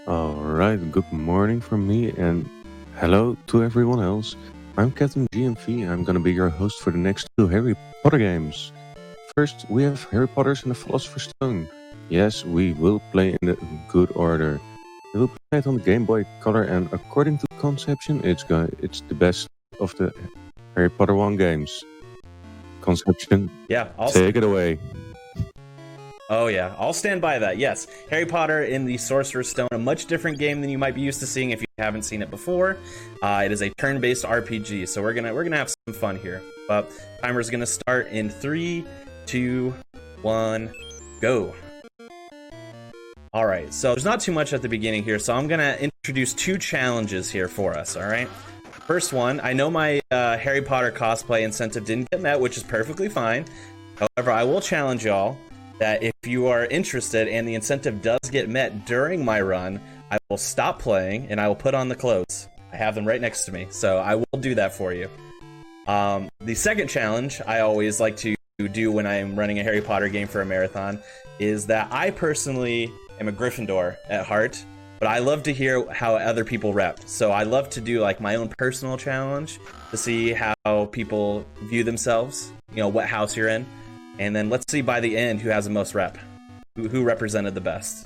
Alright, good morning from me and hello to everyone else. I'm Captain GMV and I'm gonna be your host for the next two Harry Potter games. First, we have Harry Potter's and the Philosopher's Stone. Yes, we will play in the good order. We will play it on the Game Boy Color and according to Conception, it's the best of the Harry Potter 1 games. Conception, Yeah, take it away. Oh yeah, I'll stand by that. Yes, Harry Potter in the Sorcerer's Stone, a much different game than you might be used to seeing if you haven't seen it before. It is a turn-based RPG, so we're gonna have some fun here. But timer's gonna start in 3, 2, 1, go. All right, so there's not too much at the beginning here, so I'm gonna introduce two challenges here for us. All right. First one, I know my Harry Potter cosplay incentive didn't get met, which is perfectly fine. However, I will challenge y'all that if you are interested and the incentive does get met during my run, I will stop playing and I will put on the clothes. I have them right next to me, so I will do that for you. The second challenge I always like to do when I am running a Harry Potter game for a marathon is that I personally am a Gryffindor at heart, but I love to hear how other people rep. So I love to do like my own personal challenge to see how people view themselves, you know, what house you're in. And then let's see by the end who has the most rep, who represented the best.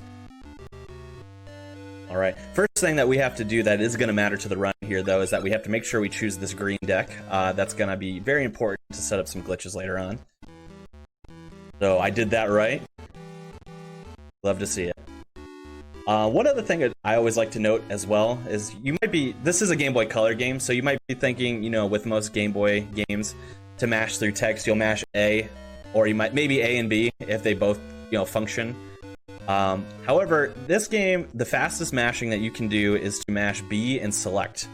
All right, first thing that we have to do that is going to matter to the run here, though, is that we have to make sure we choose this green deck. That's going to be very important to set up some glitches later on. So I did that right. Love to see it. One other thing that I always like to note as well is this is a Game Boy Color game, so you might be thinking, you know, with most Game Boy games, to mash through text, you'll mash A, or you might maybe A and B if they both, you know, function. However, this game, the fastest mashing that you can do is to mash B and select.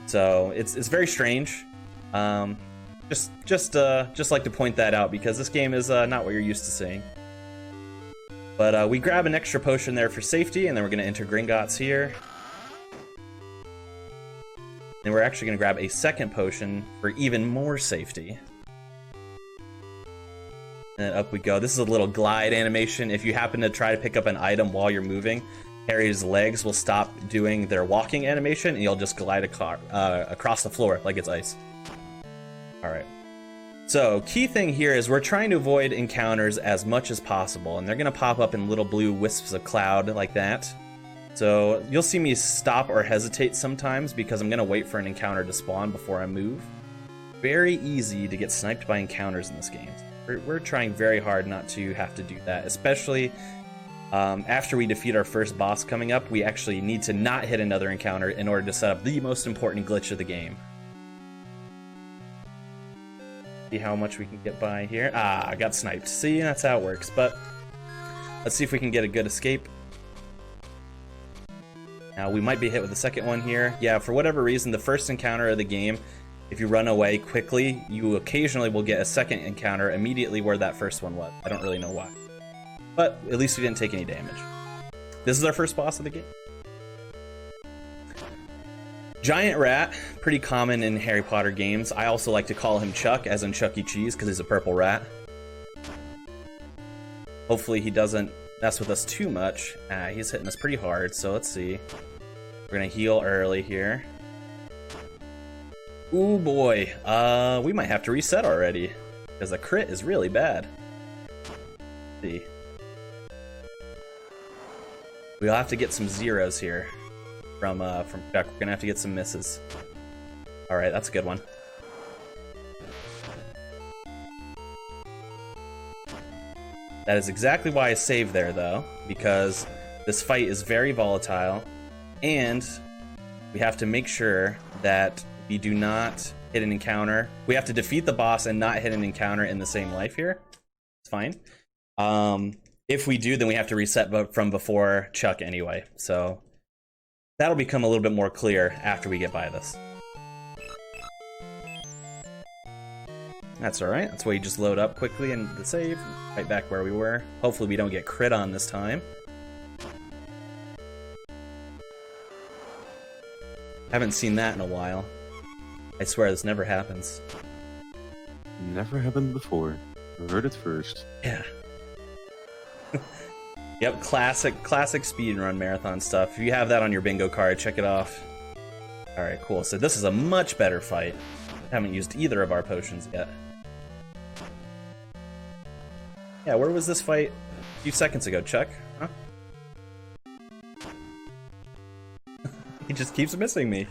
So it's very strange. Just like to point that out because this game is not what you're used to seeing. But we grab an extra potion there for safety, and then we're going to enter Gringotts here. And we're actually going to grab a second potion for even more safety. And up we go. This is a little glide animation. If you happen to try to pick up an item while you're moving, Harry's legs will stop doing their walking animation, and you'll just glide across the floor like it's ice. All right. So, key thing here is we're trying to avoid encounters as much as possible, and they're going to pop up in little blue wisps of cloud like that. So, you'll see me stop or hesitate sometimes because I'm going to wait for an encounter to spawn before I move. Very easy to get sniped by encounters in this game. We're trying very hard not to have to do that, especially after we defeat our first boss coming up. We actually need to not hit another encounter in order to set up the most important glitch of the game. See how much we can get by here. I got sniped. See, that's how it works. But let's see if we can get a good escape. Now, we might be hit with the second one here. Yeah, for whatever reason, the first encounter of the game, if you run away quickly, you occasionally will get a second encounter immediately where that first one was. I don't really know why. But at least we didn't take any damage. This is our first boss of the game. Giant rat, pretty common in Harry Potter games. I also like to call him Chuck, as in Chuck E. Cheese, because he's a purple rat. Hopefully he doesn't mess with us too much. He's hitting us pretty hard, so let's see. We're going to heal early here. Ooh boy, we might have to reset already, because the crit is really bad. Let's see. We'll have to get some zeros here from Chuck. We're gonna have to get some misses. All right, that's a good one. That is exactly why I saved there, though, because this fight is very volatile, and we have to make sure that we do not hit an encounter. We have to defeat the boss and not hit an encounter in the same life here. It's fine. If we do, then we have to reset from before Chuck anyway. So that'll become a little bit more clear after we get by this. That's alright. That's why you just load up quickly and the save. Right back where we were. Hopefully we don't get crit on this time. Haven't seen that in a while. I swear this never happens. Never happened before. Heard it first. Yeah. Yep, classic speedrun marathon stuff. If you have that on your bingo card, check it off. Alright, cool. So this is a much better fight. Haven't used either of our potions yet. Yeah, where was this fight a few seconds ago, Chuck? Huh? He just keeps missing me.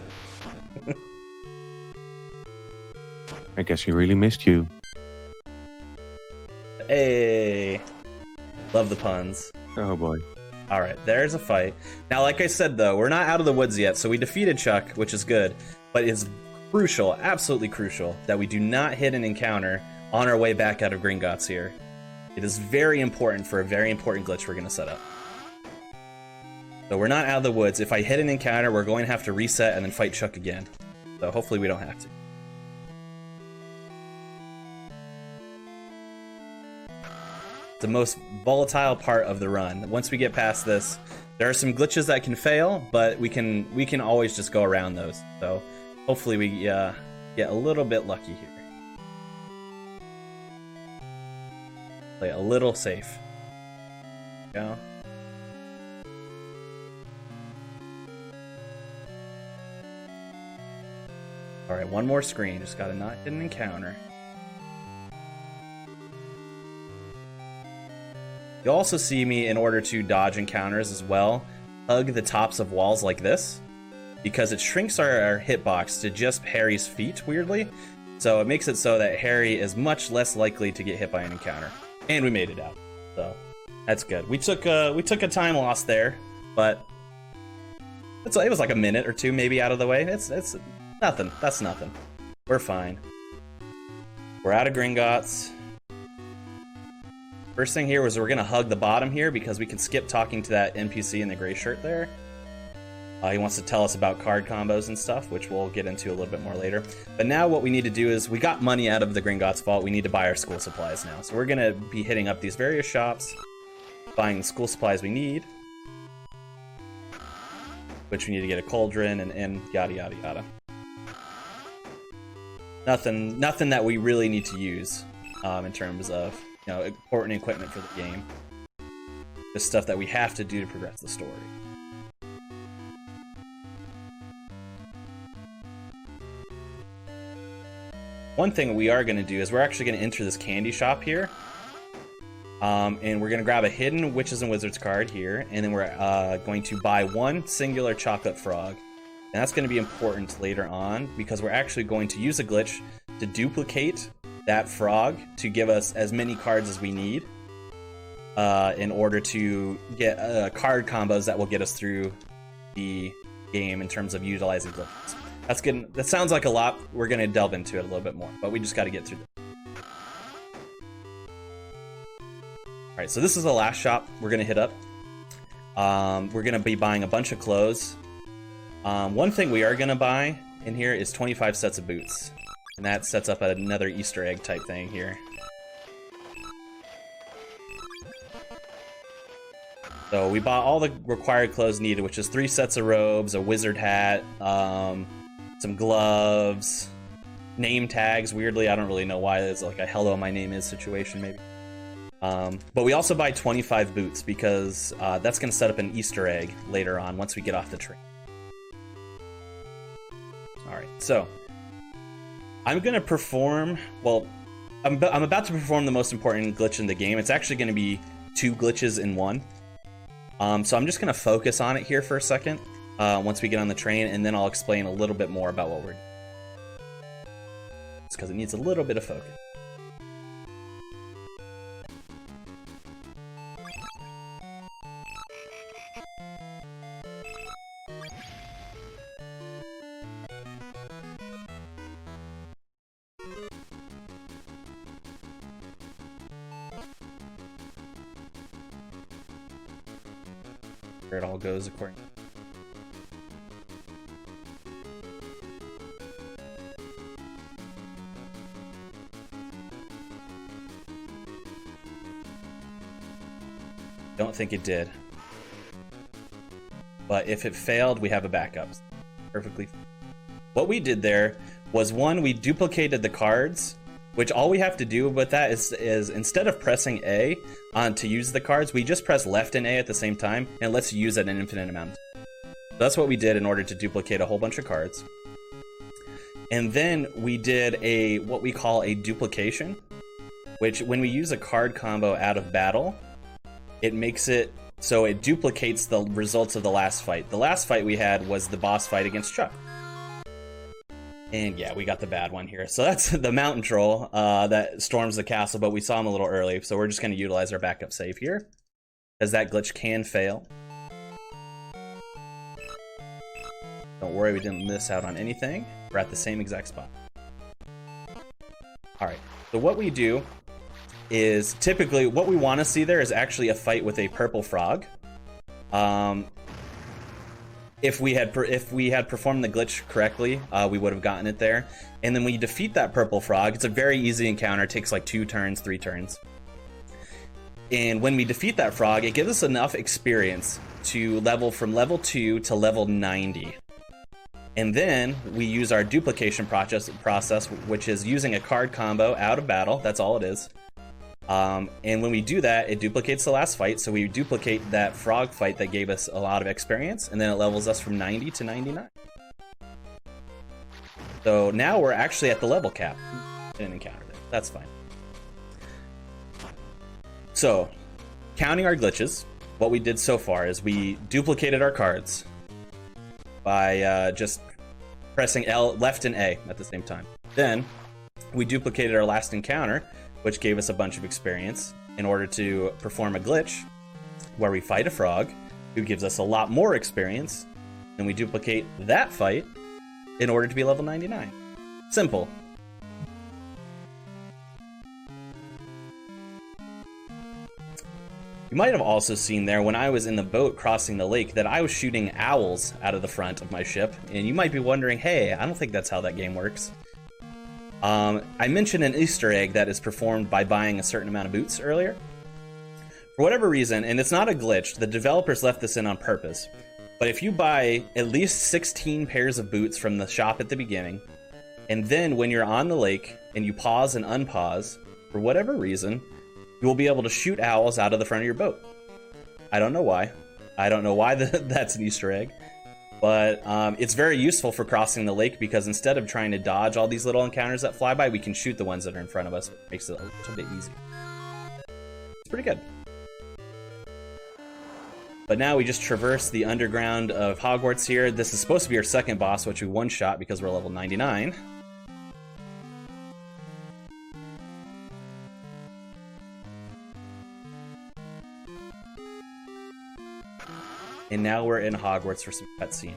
I guess he really missed you. Hey! Love the puns. Oh boy. Alright, there's a fight. Now, like I said, though, we're not out of the woods yet, so we defeated Chuck, which is good. But it's crucial, absolutely crucial, that we do not hit an encounter on our way back out of Gringotts here. It is very important for a very important glitch we're going to set up. So we're not out of the woods. If I hit an encounter, we're going to have to reset and then fight Chuck again. So hopefully we don't have to. The most volatile part of the run. Once we get past this, there are some glitches that can fail, but we can always just go around those. So hopefully we get a little bit lucky here. Play a little safe. Go. All right, one more screen. Just gotta not hit an encounter. You'll also see me, in order to dodge encounters as well, hug the tops of walls like this, because it shrinks our hitbox to just Harry's feet, weirdly. So it makes it so that Harry is much less likely to get hit by an encounter. And we made it out, so that's good. We took a time loss there, but it was like a minute or two maybe out of the way. It's nothing. That's nothing. We're fine. We're out of Gringotts. First thing here was we're gonna hug the bottom here because we can skip talking to that NPC in the gray shirt there. He wants to tell us about card combos and stuff, which we'll get into a little bit more later. But now what we need to do is, we got money out of the Gringotts vault, we need to buy our school supplies now. So we're gonna be hitting up these various shops, buying the school supplies we need, which we need to get a cauldron and yada yada yada. Nothing that we really need to use in terms of, you know, important equipment for the game. Just stuff that we have to do to progress the story. One thing we are going to do is we're actually going to enter this candy shop here. And we're going to grab a hidden Witches and Wizards card here. And then we're going to buy one singular chocolate frog. And that's going to be important later on, because we're actually going to use a glitch to duplicate that frog to give us as many cards as we need in order to get card combos that will get us through the game in terms of utilizing glitches. That's good. That sounds like a lot. We're going to delve into it a little bit more, but we just got to get through this. All right, so this is the last shop we're going to hit up. We're going to be buying a bunch of clothes. One thing we are going to buy in here is 25 sets of boots. And that sets up another Easter egg type thing here. So we bought all the required clothes needed, which is 3 sets of robes, a wizard hat, some gloves, name tags. Weirdly, I don't really know why. It's like a hello, my name is situation, maybe. But we also buy 25 boots because that's going to set up an Easter egg later on once we get off the train. All right, so I'm going to perform, well, I'm about to perform the most important glitch in the game. It's actually going to be 2 glitches in one. So I'm just going to focus on it here for a second once we get on the train, and then I'll explain a little bit more about what we're doing. It's because it needs a little bit of focus. Where it all goes according. Don't think it did. But if it failed, we have a backup. Perfectly. What we did there was, one, we duplicated the cards which all we have to do with that is instead of pressing A to use the cards, we just press left and A at the same time, and it lets you use it an infinite amount. So that's what we did in order to duplicate a whole bunch of cards. And then we did what we call a duplication, which when we use a card combo out of battle, it makes it so it duplicates the results of the last fight. The last fight we had was the boss fight against Chuck. And yeah, we got the bad one here. So that's the mountain troll that storms the castle, but we saw him a little early, so we're just going to utilize our backup save here, as that glitch can fail. Don't worry, we didn't miss out on anything. We're at the same exact spot. Alright, so what we do is typically what we want to see there is actually a fight with a purple frog. If we had performed the glitch correctly, we would have gotten it there. And then when you defeat that purple frog, it's a very easy encounter. It takes like 2 turns, 3 turns. And when we defeat that frog, it gives us enough experience to level from level 2 to level 90. And then we use our duplication process, which is using a card combo out of battle. That's all it is. And when we do that, it duplicates the last fight. So we duplicate that frog fight that gave us a lot of experience, and then it levels us from 90 to 99. So now we're actually at the level cap. Didn't encounter it. That's fine. So, counting our glitches, what we did so far is we duplicated our cards by just pressing left and A at the same time. Then we duplicated our last encounter, which gave us a bunch of experience in order to perform a glitch where we fight a frog who gives us a lot more experience, and we duplicate that fight in order to be level 99. Simple. You might have also seen there when I was in the boat crossing the lake that I was shooting owls out of the front of my ship, and you might be wondering, hey, I don't think that's how that game works. I mentioned an Easter egg that is performed by buying a certain amount of boots earlier. For whatever reason, and it's not a glitch, the developers left this in on purpose, but if you buy at least 16 pairs of boots from the shop at the beginning, and then when you're on the lake and you pause and unpause, for whatever reason, you will be able to shoot owls out of the front of your boat. I don't know why. I don't know why that's an Easter egg. But it's very useful for crossing the lake because instead of trying to dodge all these little encounters that fly by, we can shoot the ones that are in front of us. It makes it a little bit easy. It's pretty good. But now we just traverse the underground of Hogwarts here. This is supposed to be our second boss, which we one-shot because we're level 99. And now we're in Hogwarts for some cutscene.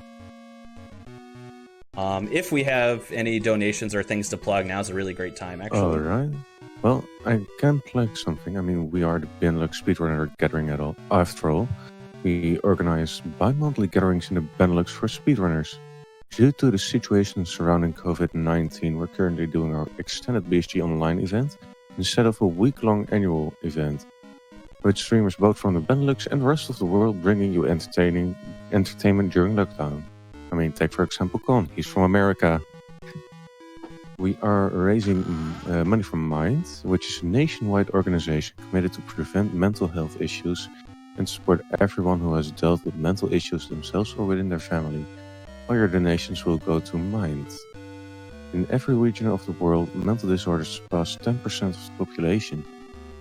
If we have any donations or things to plug, now's a really great time, actually. All right. Well, I can plug something. I mean, we are the Benelux Speedrunner Gathering at all. After all, we organize bi-monthly gatherings in the Benelux for speedrunners. Due to the situation surrounding COVID-19, we're currently doing our extended BSG Online event instead of a week-long annual event, with streamers both from the Benelux and the rest of the world bringing you entertainment during lockdown. I mean, take for example Con, he's from America. We are raising money from Mind, which is a nationwide organization committed to prevent mental health issues and support everyone who has dealt with mental issues themselves or within their family. All your donations will go to Mind. In every region of the world, mental disorders surpass 10% of the population.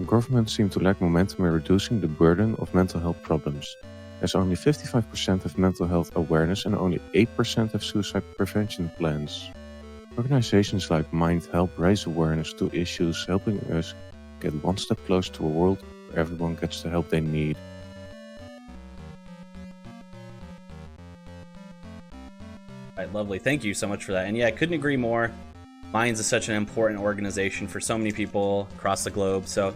Governments seem to lack momentum in reducing the burden of mental health problems. There's only 55% of mental health awareness and only 8% have suicide prevention plans. Organizations like Mind help raise awareness to issues, helping us get one step closer to a world where everyone gets the help they need. All right, lovely. Thank you so much for that. And yeah, I couldn't agree more. Minds is such an important organization for so many people across the globe. So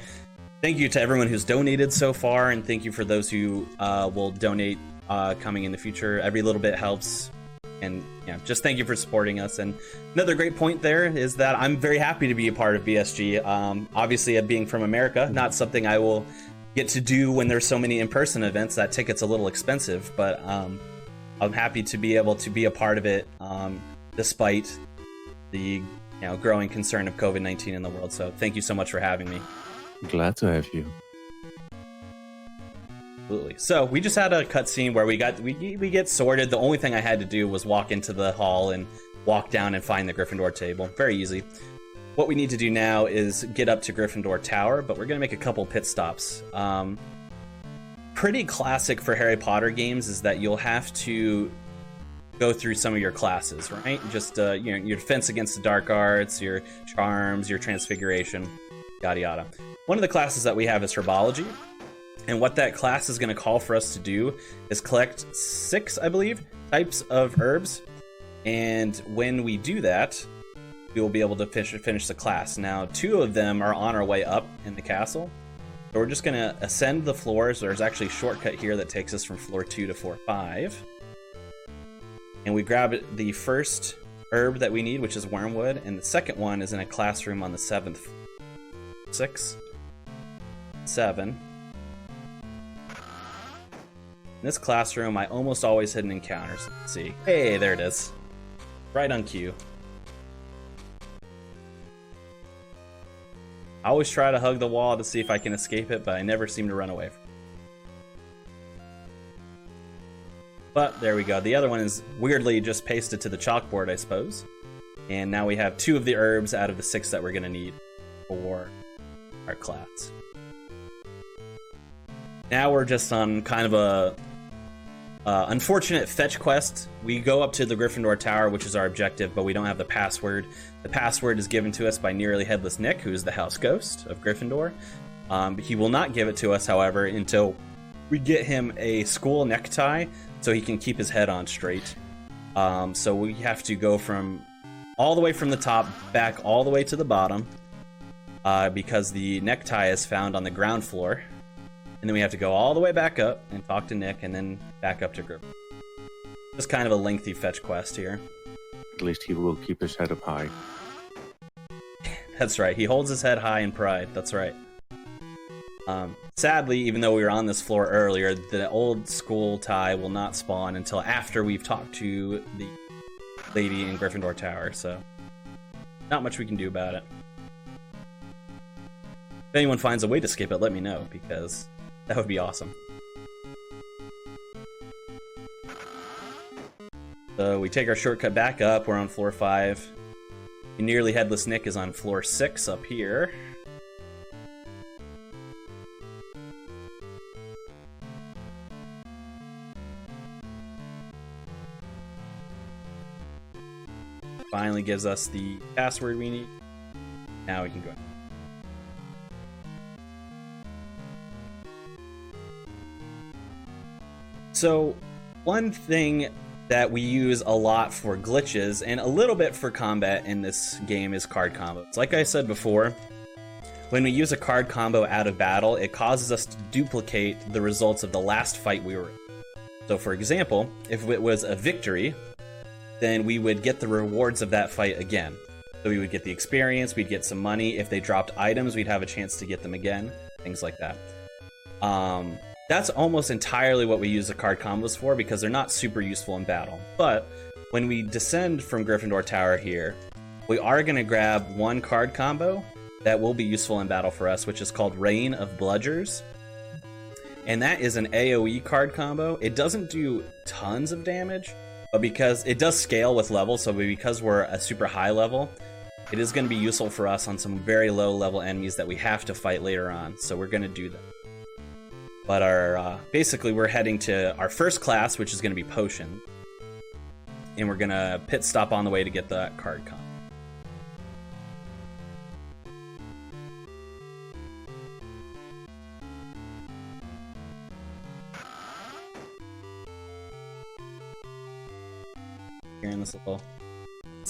thank you to everyone who's donated so far, and thank you for those who will donate coming in the future. Every little bit helps. And yeah, just thank you for supporting us. And another great point there is that I'm very happy to be a part of BSG. Obviously, being from America, not something I will get to do when there's so many in-person events. That ticket's a little expensive, but I'm happy to be able to be a part of it despite the growing concern of COVID-19 in the world. So thank you so much for having me. Glad to have you. Absolutely. So we just had a cutscene where we get sorted. The only thing I had to do was walk into the hall and walk down and find the Gryffindor table. Very easy. What we need to do now is get up to Gryffindor Tower, but we're going to make a couple pit stops. Pretty classic for Harry Potter games is that you'll have to go through some of your classes, right? Just your defense against the dark arts, your charms, your transfiguration, yada yada. One of the classes that we have is Herbology, and what that class is going to call for us to do is collect 6, I believe, types of herbs, and when we do that, we will be able to finish the class. Now, 2 of them are on our way up in the castle. So we're just going to ascend the floors. There's actually a shortcut here that takes us from floor 2 to floor 5. And we grab the first herb that we need, which is wormwood. And the second one is in a classroom on the 7th floor. 6, 7. In this classroom, I almost always hit an encounter. So let's see. Hey, there it is. Right on cue. I always try to hug the wall to see if I can escape it, but I never seem to run away from it. But there we go. The other one is weirdly just pasted to the chalkboard, I suppose. And now we have 2 of the herbs out of the 6 that we're going to need for our class. Now we're just on kind of a unfortunate fetch quest. We go up to the Gryffindor Tower, which is our objective, but we don't have the password. The password is given to us by Nearly Headless Nick, who is the house ghost of Gryffindor. He will not give it to us, however, until we get him a school necktie so he can keep his head on straight. So we have to go from all the way from the top back all the way to the bottom because the necktie is found on the ground floor. And then we have to go all the way back up and talk to Nick and then back up to Gryffindor. Just kind of a lengthy fetch quest here. At least he will keep his head up high. That's right. He holds his head high in pride. That's right. Sadly, even though we were on this floor earlier, the old school tie will not spawn until after we've talked to the lady in Gryffindor Tower, so not much we can do about it. If anyone finds a way to skip it, let me know, because that would be awesome. So we take our shortcut back up. We're on floor 5. Nearly Headless Nick is on floor 6 up here. Finally gives us the password we need. Now we can go. So, one thing that we use a lot for glitches and a little bit for combat in this game is card combos. Like I said before, when we use a card combo out of battle, it causes us to duplicate the results of the last fight we were in. So for example, if it was a victory, then we would get the rewards of that fight again. So we would get the experience, we'd get some money. If they dropped items, we'd have a chance to get them again, things like that. That's almost entirely what we use the card combos for, because they're not super useful in battle. But when we descend from Gryffindor Tower here, we are going to grab one card combo that will be useful in battle for us, which is called Rain of Bludgers. And that is an AoE card combo. It doesn't do tons of damage, but because it does scale with level, so because we're a super high level, it is going to be useful for us on some very low level enemies that we have to fight later on. So we're going to do that. But our basically we're heading to our first class, which is going to be Potion. And we're going to pit stop on the way to get that card combo. Here in this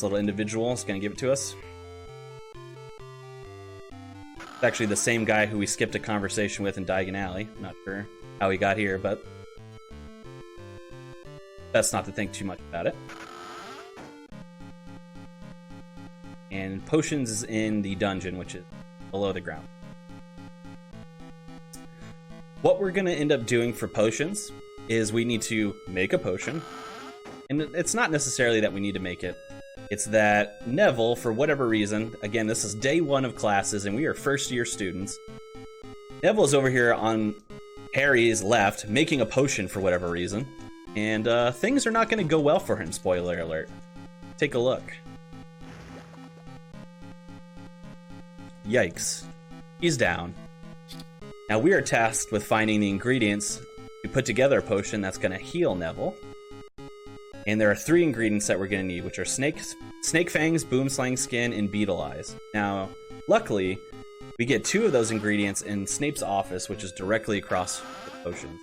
little individual is going to give it to us. It's actually the same guy who we skipped a conversation with in Diagon Alley. I'm not sure how he got here, but that's not to think too much about it. And Potions is in the dungeon, which is below the ground. What we're going to end up doing for potions is we need to make a potion. And it's not necessarily that we need to make it. It's that Neville, for whatever reason, again, this is day 1 of classes, and we are first-year students. Neville is over here on Harry's left, making a potion for whatever reason, and things are not going to go well for him, spoiler alert. Take a look. Yikes. He's down. Now we are tasked with finding the ingredients to put together a potion that's going to heal Neville. And there are 3 ingredients that we're going to need, which are snake fangs, boomslang skin, and beetle eyes. Now, luckily, we get 2 of those ingredients in Snape's office, which is directly across the potions.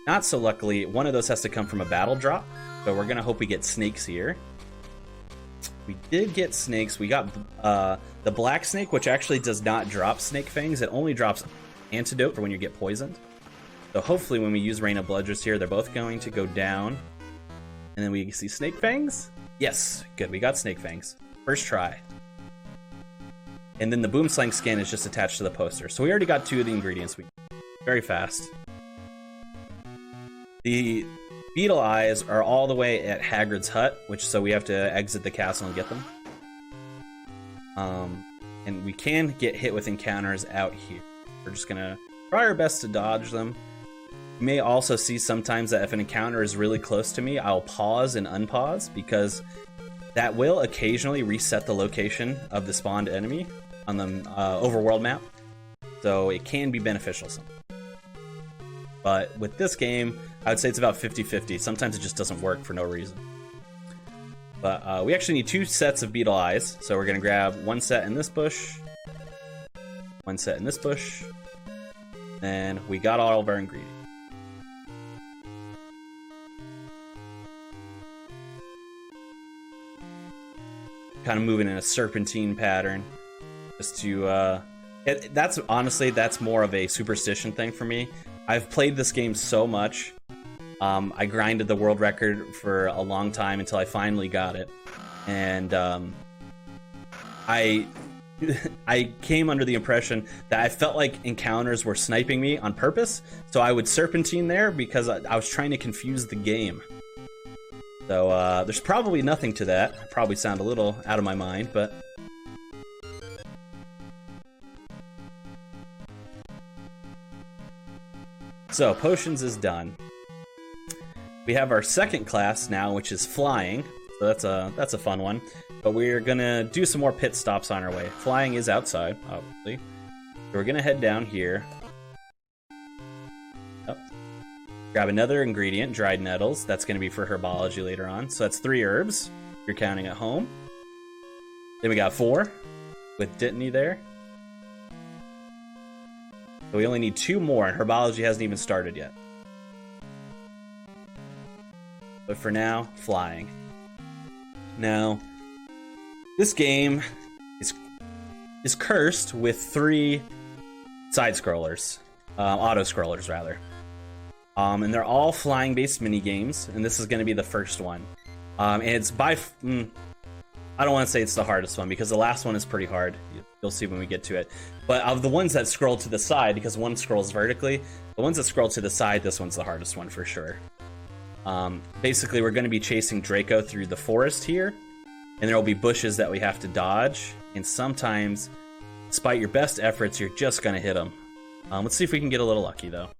Not so luckily, one of those has to come from a battle drop, so we're going to hope we get snakes here. We did get snakes. We got the black snake, which actually does not drop snake fangs. It only drops antidote for when you get poisoned. So hopefully when we use Rain of Bludgers here, they're both going to go down. And then we see snake fangs. Yes, good. We got snake fangs. First try. And then the boomslang skin is just attached to the poster. So we already got 2 of the ingredients. Very fast. The beetle eyes are all the way at Hagrid's hut, so we have to exit the castle and get them. And we can get hit with encounters out here. We're just gonna try our best to dodge them. You may also see sometimes that if an encounter is really close to me, I'll pause and unpause, because that will occasionally reset the location of the spawned enemy on the overworld map. So it can be beneficial sometimes. But with this game, I would say it's about 50-50. Sometimes it just doesn't work for no reason. But we actually need 2 sets of beetle eyes. So we're going to grab 1 set in this bush, 1 set in this bush, and we got all of our ingredients. Kind of moving in a serpentine pattern. Just to... that's honestly, that's more of a superstition thing for me. I've played this game so much. I grinded the world record for a long time until I finally got it. And I came under the impression that I felt like encounters were sniping me on purpose. So I would serpentine there because I was trying to confuse the game. So there's probably nothing to that. I probably sound a little out of my mind, but... So, potions is done. We have our second class now, which is flying. So that's a fun one. But we're gonna do some more pit stops on our way. Flying is outside, obviously. So we're gonna head down here. Oh. Grab another ingredient, dried nettles. That's gonna be for herbology later on. So that's 3 herbs, if you're counting at home. Then we got 4 with Dittany there. So we only need 2 more, and herbology hasn't even started yet. But for now, flying. Now, this game is cursed with 3 side-scrollers. Auto-scrollers, rather. And they're all flying-based mini-games, and this is going to be the first one. And it's by... I don't want to say it's the hardest one, because the last one is pretty hard. You'll see when we get to it. But of the ones that scroll to the side, because one scrolls vertically, the ones that scroll to the side, this one's the hardest one for sure. Basically, we're going to be chasing Draco through the forest here, and there will be bushes that we have to dodge, and sometimes, despite your best efforts, you're just going to hit them. Let's see if we can get a little lucky, though.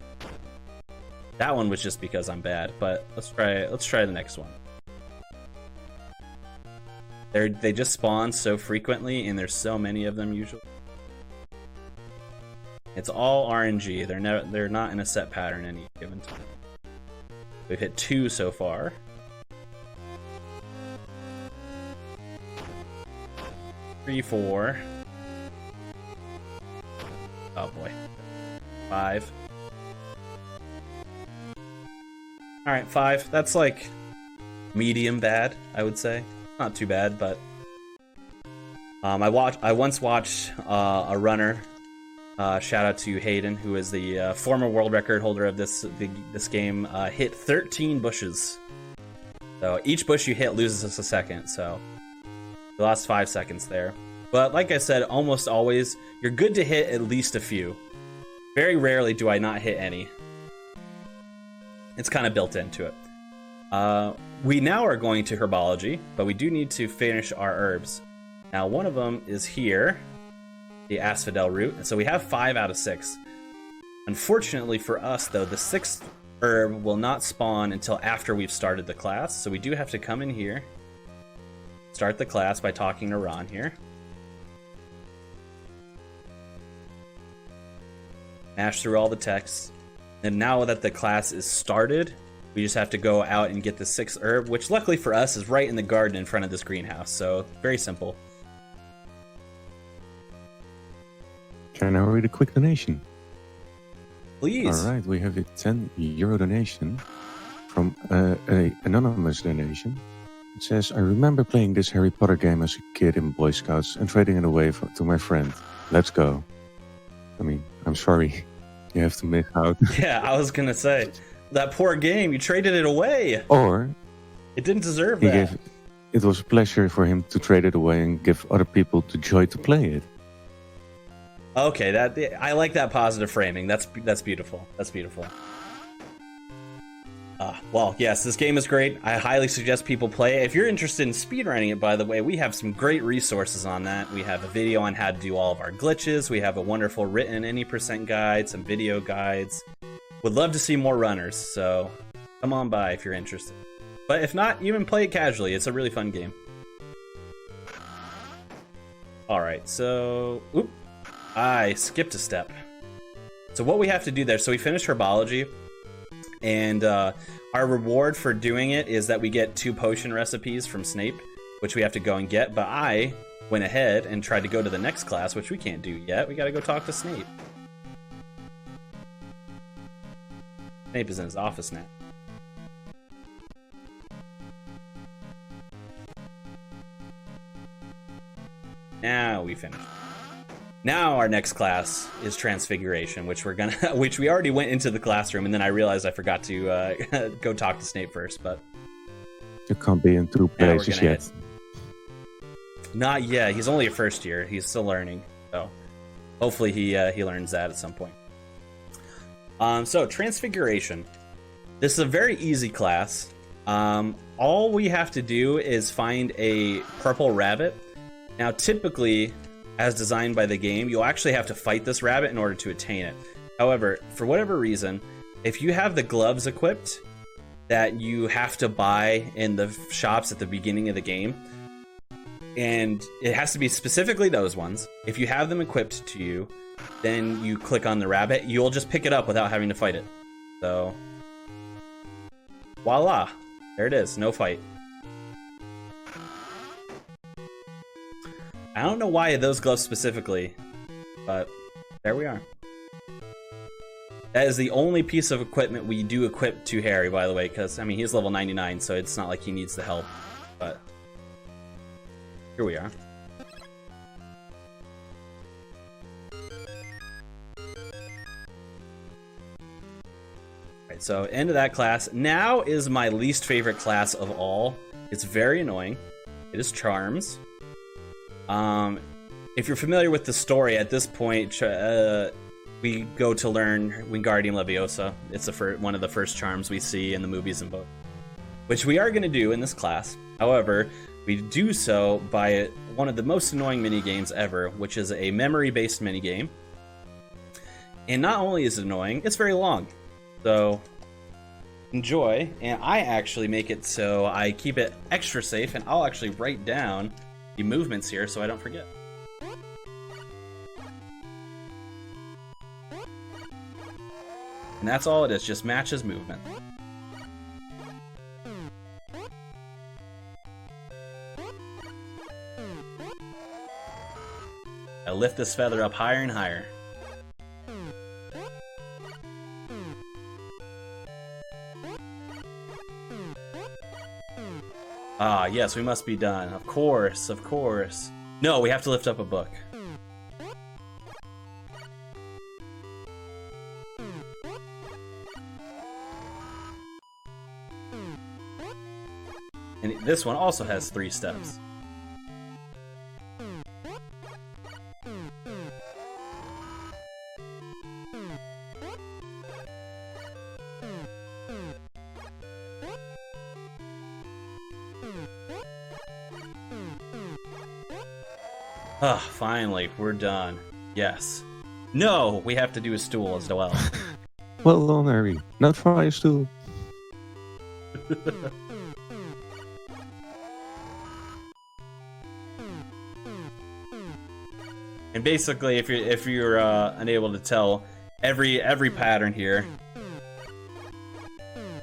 That one was just because I'm bad, but let's try the next one. They just spawn so frequently, and there's so many of them usually. It's all RNG. They're not in a set pattern any given time. We've hit 2 so far. 3, 4. Oh boy. 5. All right, 5. That's like medium bad, I would say. Not too bad, but I once watched a runner. Shout out to Hayden, who is the former world record holder of this game. Hit 13 bushes. So each bush you hit loses us a second. So we lost 5 seconds there. But like I said, almost always you're good to hit at least a few. Very rarely do I not hit any. It's kind of built into it. We now are going to Herbology, but we do need to finish our herbs. Now, one of them is here, the asphodel root, and so we have 5 out of 6. Unfortunately for us, though, the 6th herb will not spawn until after we've started the class, so we do have to come in here, start the class by talking to Ron here. Mash through all the texts, and now that the class is started, we just have to go out and get the 6th herb, which luckily for us is right in the garden in front of this greenhouse, so very simple. Can I read a quick donation? Please. All right, we have a €10 donation from a anonymous donation. It says, I remember playing this Harry Potter game as a kid in Boy Scouts and trading it away to my friend. Let's go. I mean, I'm sorry. You have to miss out. Yeah, I was going to say, that poor game, you traded it away. Or it didn't deserve that. It was a pleasure for him to trade it away and give other people the joy to play it. Okay, I like that positive framing. That's beautiful. That's beautiful. Well, yes, this game is great. I highly suggest people play it. If you're interested in speedrunning it, by the way, we have some great resources on that. We have a video on how to do all of our glitches. We have a wonderful written any % guide, some video guides. Would love to see more runners, so come on by if you're interested. But if not, even play it casually. It's a really fun game. Alright, so... Oop. I skipped a step. So what we have to do there, so we finished Herbology, and our reward for doing it is that we get 2 potion recipes from Snape, which we have to go and get, but I went ahead and tried to go to the next class, which we can't do yet. We gotta go talk to Snape. Snape is in his office now. Now we finished. Now our next class is Transfiguration, which which we already went into the classroom, and then I realized I forgot to go talk to Snape first. But you can't be in 2 places yet. Not yet. He's only a first year. He's still learning, so hopefully he learns that at some point. So Transfiguration. This is a very easy class. All we have to do is find a purple rabbit. Now, typically, as designed by the game, you'll actually have to fight this rabbit in order to attain it. However, for whatever reason, if you have the gloves equipped that you have to buy in the shops at the beginning of the game, and it has to be specifically those ones, if you have them equipped to you, then you click on the rabbit, you'll just pick it up without having to fight it. So, voila, there it is, no fight. I don't know why those gloves specifically, but there we are. That is the only piece of equipment we do equip to Harry, by the way, because, I mean, he's level 99, so it's not like he needs the help, but here we are. Alright, so end of that class. Now is my least favorite class of all. It's very annoying. It is Charms. If you're familiar with the story, at this point, we go to learn Wingardium Leviosa. It's one of the first charms we see in the movies and books, which we are going to do in this class. However, we do so by one of the most annoying mini-games ever, which is a memory-based mini-game. And not only is it annoying, it's very long. So, enjoy. And I actually make it so I keep it extra safe, and I'll actually write down the movements here so I don't forget. And that's all it is, just matches movement. I lift this feather up higher and higher. Ah, yes, we must be done. Of course, of course. No, we have to lift up a book. And this one also has 3 steps. Ah, finally, we're done. Yes. No, we have to do a stool as well. Well done, Harry. Not fire stool. And basically, if you're unable to tell, every pattern here.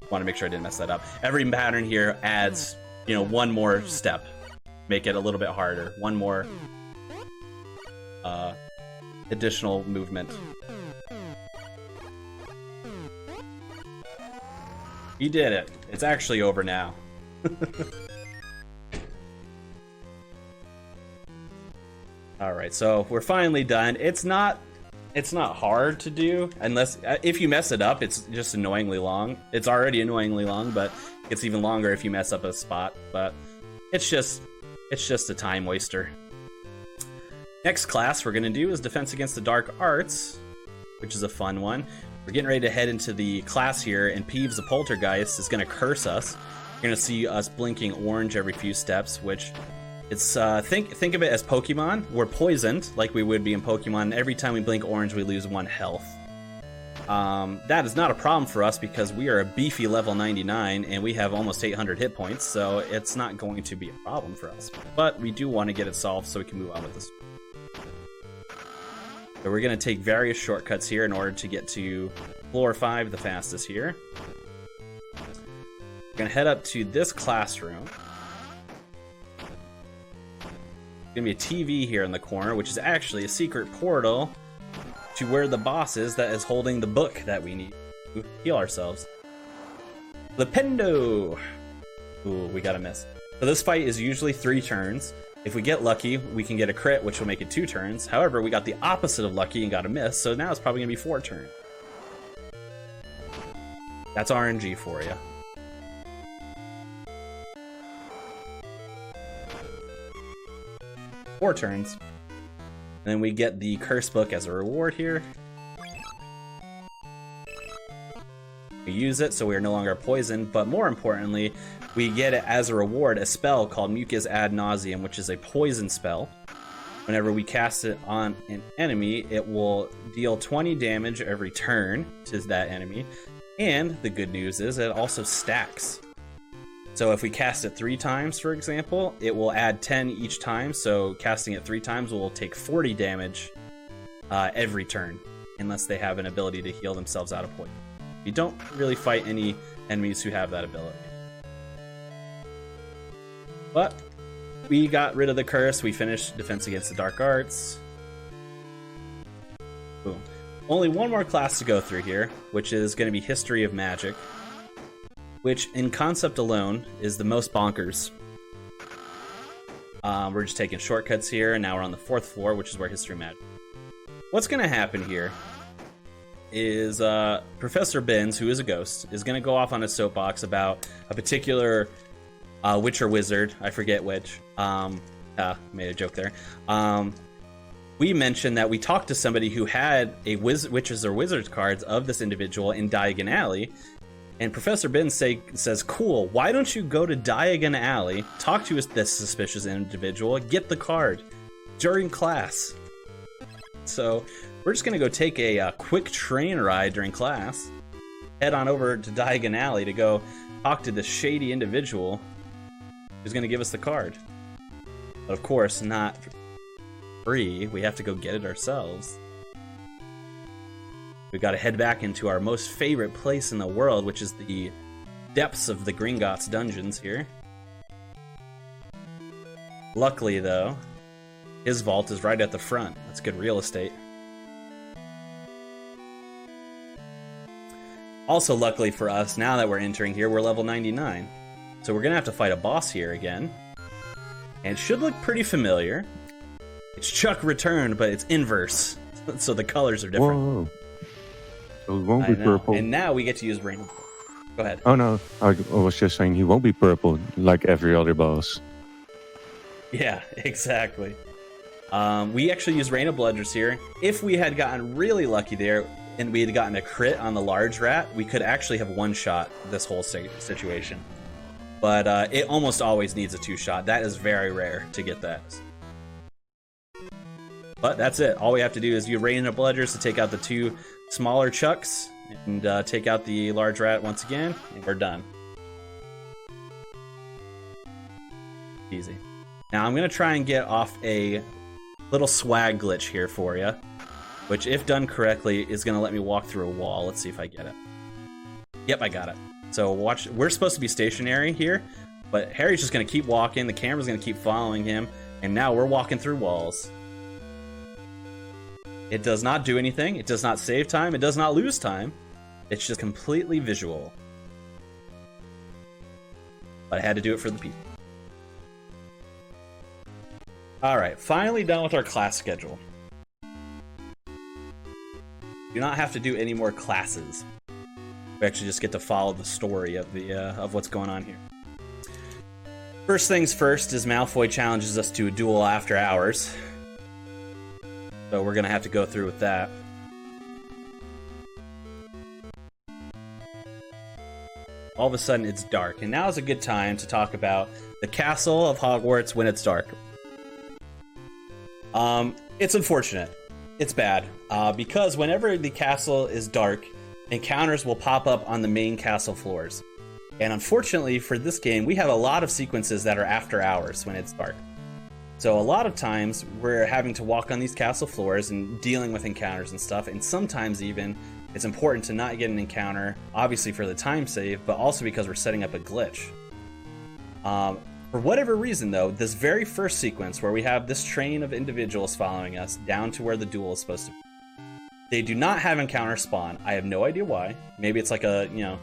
Want to make sure I didn't mess that up. Every pattern here adds, one more step, make it a little bit harder. One more additional movement. You did it. It's actually over now. All right, so we're finally done. It's not hard to do unless if you mess it up. It's just annoyingly long. It's already annoyingly long, but it's even longer if you mess up a spot. But it's just a time waster. Next class we're gonna do is Defense Against the Dark Arts, which is a fun one. We're getting ready to head into the class here, and Peeves the Poltergeist is gonna curse us. You're gonna see us blinking orange every few steps, which it's think of it as Pokemon. We're poisoned like we would be in Pokemon, and every time we blink orange we lose 1 health. That is not a problem for us because we are a beefy level 99 and we have almost 800 hit points, so it's not going to be a problem for us. But we do want to get it solved so we can move on with this. So we're going to take various shortcuts here in order to get to floor 5 the fastest here. We're going to head up to this classroom. There's going to be a TV here in the corner, which is actually a secret portal to where the boss is that is holding the book that we need to heal ourselves. Lipendo! Ooh, we got a miss. So this fight is usually 3 turns. If we get lucky, we can get a crit, which will make it 2 turns. However, we got the opposite of lucky and got a miss, so now it's probably going to be 4 turns. That's RNG for you. Four turns. And then we get the curse book as a reward here. We use it so we are no longer poisoned, but more importantly, we get it as a reward, a spell called Mucus Ad Nauseam, which is a poison spell. Whenever we cast it on an enemy, it will deal 20 damage every turn to that enemy. And the good news is it also stacks. So if we cast it 3 times, for example, it will add 10 each time. So casting it 3 times will take 40 damage every turn, unless they have an ability to heal themselves out of poison. You don't really fight any enemies who have that ability. But we got rid of the curse. We finished Defense Against the Dark Arts. Boom. Only one more class to go through here, which is going to be History of Magic, which in concept alone is the most bonkers. We're just taking shortcuts here, and now we're on the 4th floor, which is where History of Magic. What's going to happen here is Professor Benz, who is a ghost, is going to go off on a soapbox about a particular witch or wizard. I forget which. Made a joke there. We mentioned that we talked to somebody who had a witches or wizards cards of this individual in Diagon Alley. And Professor Ben says, cool, why don't you go to Diagon Alley, talk to this suspicious individual, get the card during class. So we're just going to go take a quick train ride during class, head on over to Diagon Alley to go talk to this shady individual who's going to give us the card. But of course, not free. We have to go get it ourselves. We've got to head back into our most favorite place in the world, which is the depths of the Gringotts dungeons here. Luckily, though, his vault is right at the front. That's good real estate. Also, luckily for us, now that we're entering here, we're level 99. So we're going to have to fight a boss here again. And it should look pretty familiar. It's Chuck returned, but it's inverse. So the colors are different. Whoa. So it won't be purple. And now we get to use rainbow. Go ahead. Oh no, I was just saying he won't be purple like every other boss. Yeah, exactly. We actually use Rain of Bludgers here. If we had gotten really lucky there and we had gotten a crit on the large rat, we could actually have one-shot this whole situation. but it almost always needs a 2-shot. That is very rare to get that. But that's it. All we have to do is use rain up bludgers to take out the 2 smaller chucks and take out the large rat once again, and we're done. Easy. Now I'm going to try and get off a little swag glitch here for you, which, if done correctly, is going to let me walk through a wall. Let's see if I get it. Yep, I got it. So watch, we're supposed to be stationary here, but Harry's just going to keep walking, the camera's going to keep following him, and now we're walking through walls. It does not do anything, it does not save time, it does not lose time. It's just completely visual. But I had to do it for the people. Alright, finally done with our class schedule. Do not have to do any more classes. We actually just get to follow the story of of what's going on here. First things first is Malfoy challenges us to a duel after hours. So we're gonna have to go through with that. All of a sudden it's dark, and now is a good time to talk about the castle of Hogwarts when it's dark. It's unfortunate. It's bad, because whenever the castle is dark, encounters will pop up on the main castle floors. And unfortunately for this game, we have a lot of sequences that are after hours when it's dark. So a lot of times we're having to walk on these castle floors and dealing with encounters and stuff, and sometimes even it's important to not get an encounter, obviously for the time save, but also because we're setting up a glitch. For whatever reason though, this very first sequence where we have this train of individuals following us down to where the duel is supposed to be, they do not have encounter spawn. I have no idea why. Maybe it's like a, you know,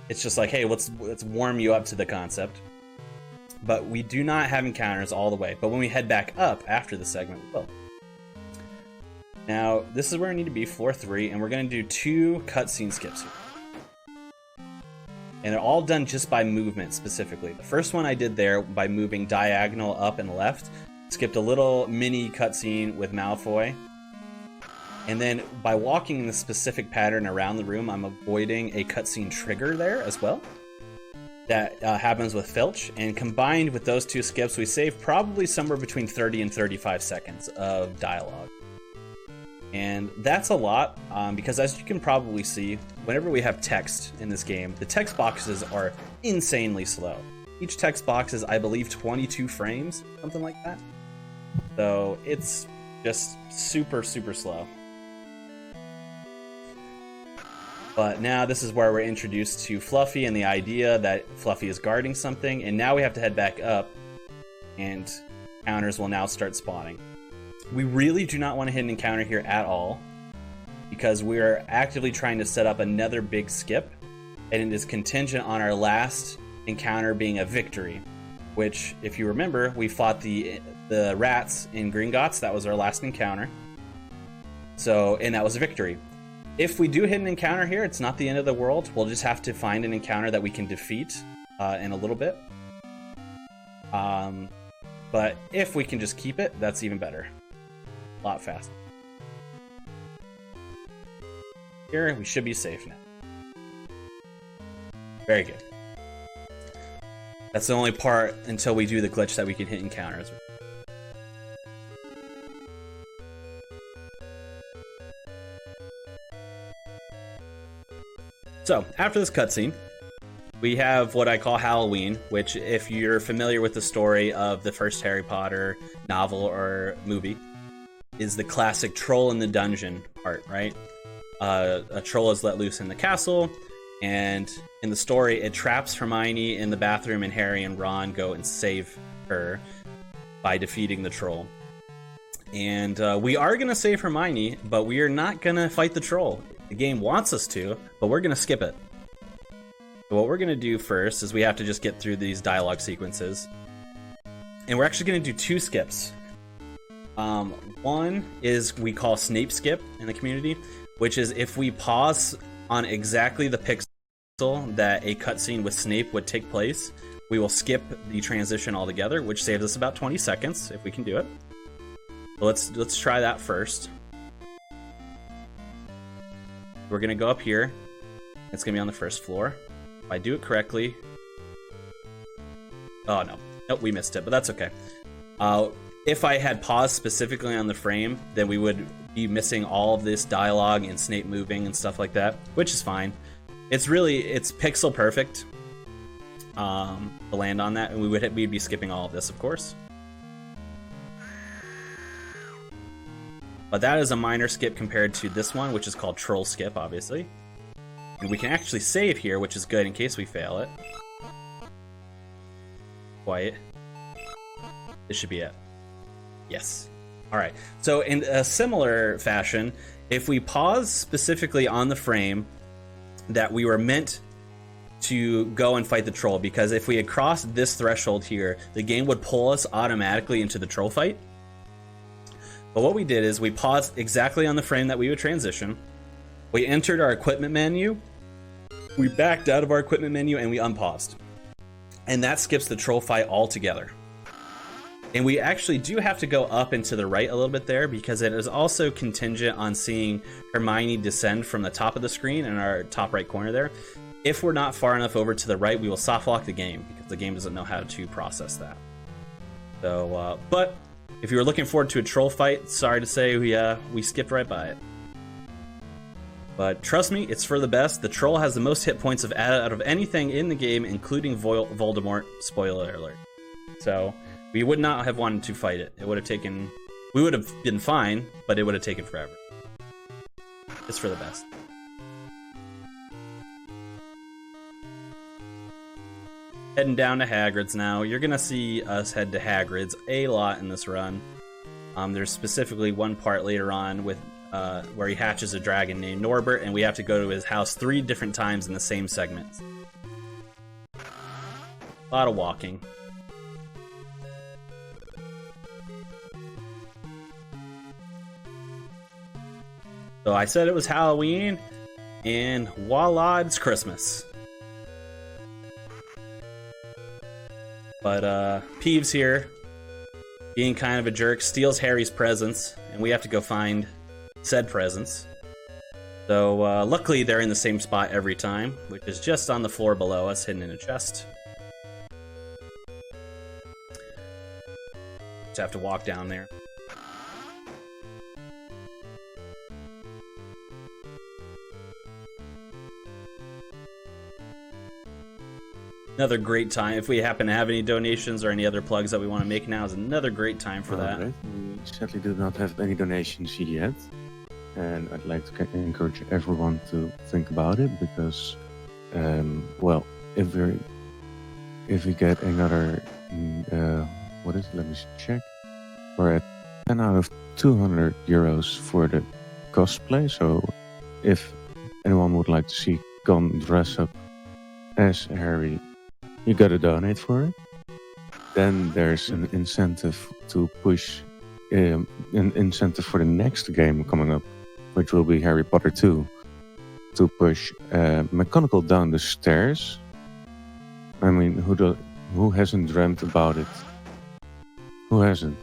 it's just like, hey, let's warm you up to the concept. But we do not have encounters all the way. But when we head back up after the segment, we will. Now, this is where I need to be, floor 3, and we're going to do 2 cutscene skips here. And they're all done just by movement specifically. The first one I did there by moving diagonal up and left, skipped a little mini cutscene with Malfoy. And then by walking in the specific pattern around the room, I'm avoiding a cutscene trigger there as well. That happens with Filch, and combined with those 2 skips, we save probably somewhere between 30 and 35 seconds of dialogue. And that's a lot, because as you can probably see, whenever we have text in this game, the text boxes are insanely slow. Each text box is, I believe, 22 frames, something like that. So it's just super, super slow. But now this is where we're introduced to Fluffy and the idea that Fluffy is guarding something, and now we have to head back up, and encounters will now start spawning. We really do not want to hit an encounter here at all, because we are actively trying to set up another big skip, and it is contingent on our last encounter being a victory, which, if you remember, we fought the rats in Gringotts. That was our last encounter. So, and that was a victory. If we do hit an encounter here, it's not the end of the world. We'll just have to find an encounter that we can defeat in a little bit. But if we can just keep it, that's even better. A lot faster. Here, we should be safe now. Very good. That's the only part until we do the glitch that we can hit encounters with. So, after this cutscene, we have what I call Halloween, which, if you're familiar with the story of the first Harry Potter novel or movie, is the classic troll in the dungeon part, right? A troll is let loose in the castle, and in the story, it traps Hermione in the bathroom, and Harry and Ron go and save her by defeating the troll. And we are going to save Hermione, but we are not going to fight the troll. The game wants us to, but we're going to skip it. So what we're going to do first is we have to just get through these dialogue sequences. And we're actually going to do 2 skips. One is we call Snape skip in the community, which is if we pause on exactly the pixel that a cutscene with Snape would take place, we will skip the transition altogether, which saves us about 20 seconds if we can do it. So let's try that first. We're gonna go up here. It's gonna be on the first floor. If I do it correctly, Oh, no. Nope, we missed it, but that's okay. If I had paused specifically on the frame, then we would be missing all of this dialogue and Snape moving and stuff like that, which is fine. It's pixel perfect to land on that, and we'd be skipping all of this, of course. But that is a minor skip compared to this one, which is called Troll Skip, obviously. And we can actually save here, which is good in case we fail it. Quiet. This should be it. Yes. All right. So in a similar fashion, if we pause specifically on the frame that we were meant to go and fight the troll, because if we had crossed this threshold here, the game would pull us automatically into the troll fight. But what we did is we paused exactly on the frame that we would transition. We entered our equipment menu. We backed out of our equipment menu and we unpaused. And that skips the troll fight altogether. And we actually do have to go up and to the right a little bit there because it is also contingent on seeing Hermione descend from the top of the screen in our top right corner there. If we're not far enough over to the right, we will soft lock the game because the game doesn't know how to process that. So, but if you were looking forward to a troll fight, sorry to say we skipped right by it. But trust me, it's for the best. The troll has the most hit points out of anything in the game, including Voldemort. Spoiler alert. So we would not have wanted to fight it. It would have taken... We would have been fine, but it would have taken forever. It's for the best. Heading down to Hagrid's now. You're going to see us head to Hagrid's a lot in this run. There's specifically one part later on with where he hatches a dragon named Norbert, and we have to go to his house 3 different times in the same segment. A lot of walking. So I said it was Halloween, and voila, it's Christmas. But Peeves here, being kind of a jerk, steals Harry's presents, and we have to go find said presents. So luckily they're in the same spot every time, which is just on the floor below us, hidden in a chest. Just have to walk down there. Another great time. If we happen to have any donations or any other plugs that we want to make now is another great time for that. Right. We sadly do not have any donations yet. And I'd like to encourage everyone to think about it because, well, if we get another, let me check. We're at 10 out of 200 euros for the cosplay. So if anyone would like to see Gon dress up as Harry, you gotta donate for it. Then there's an incentive to push, an incentive for the next game coming up, which will be Harry Potter 2, to push McGonagall down the stairs. I mean, who hasn't dreamt about it? Who hasn't?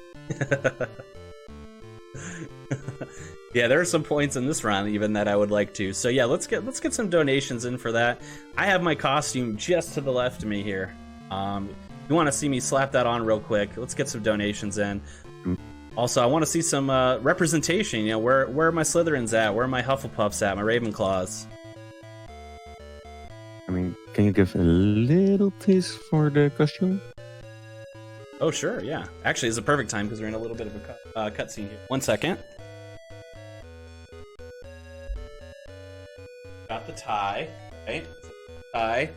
Yeah, there are some points in this round even that I would like to. So yeah, let's get some donations in for that. I have my costume just to the left of me here. You want to see me slap that on real quick? Let's get some donations in. Also, I want to see some representation. You know, where are my Slytherins at? Where are my Hufflepuffs at? My Ravenclaws? I mean, can you give a little tease for the costume? Oh, sure, yeah. Actually, it's a perfect time because we're in a little bit of a cutscene here. 1 second. Got the tie, right? Tie.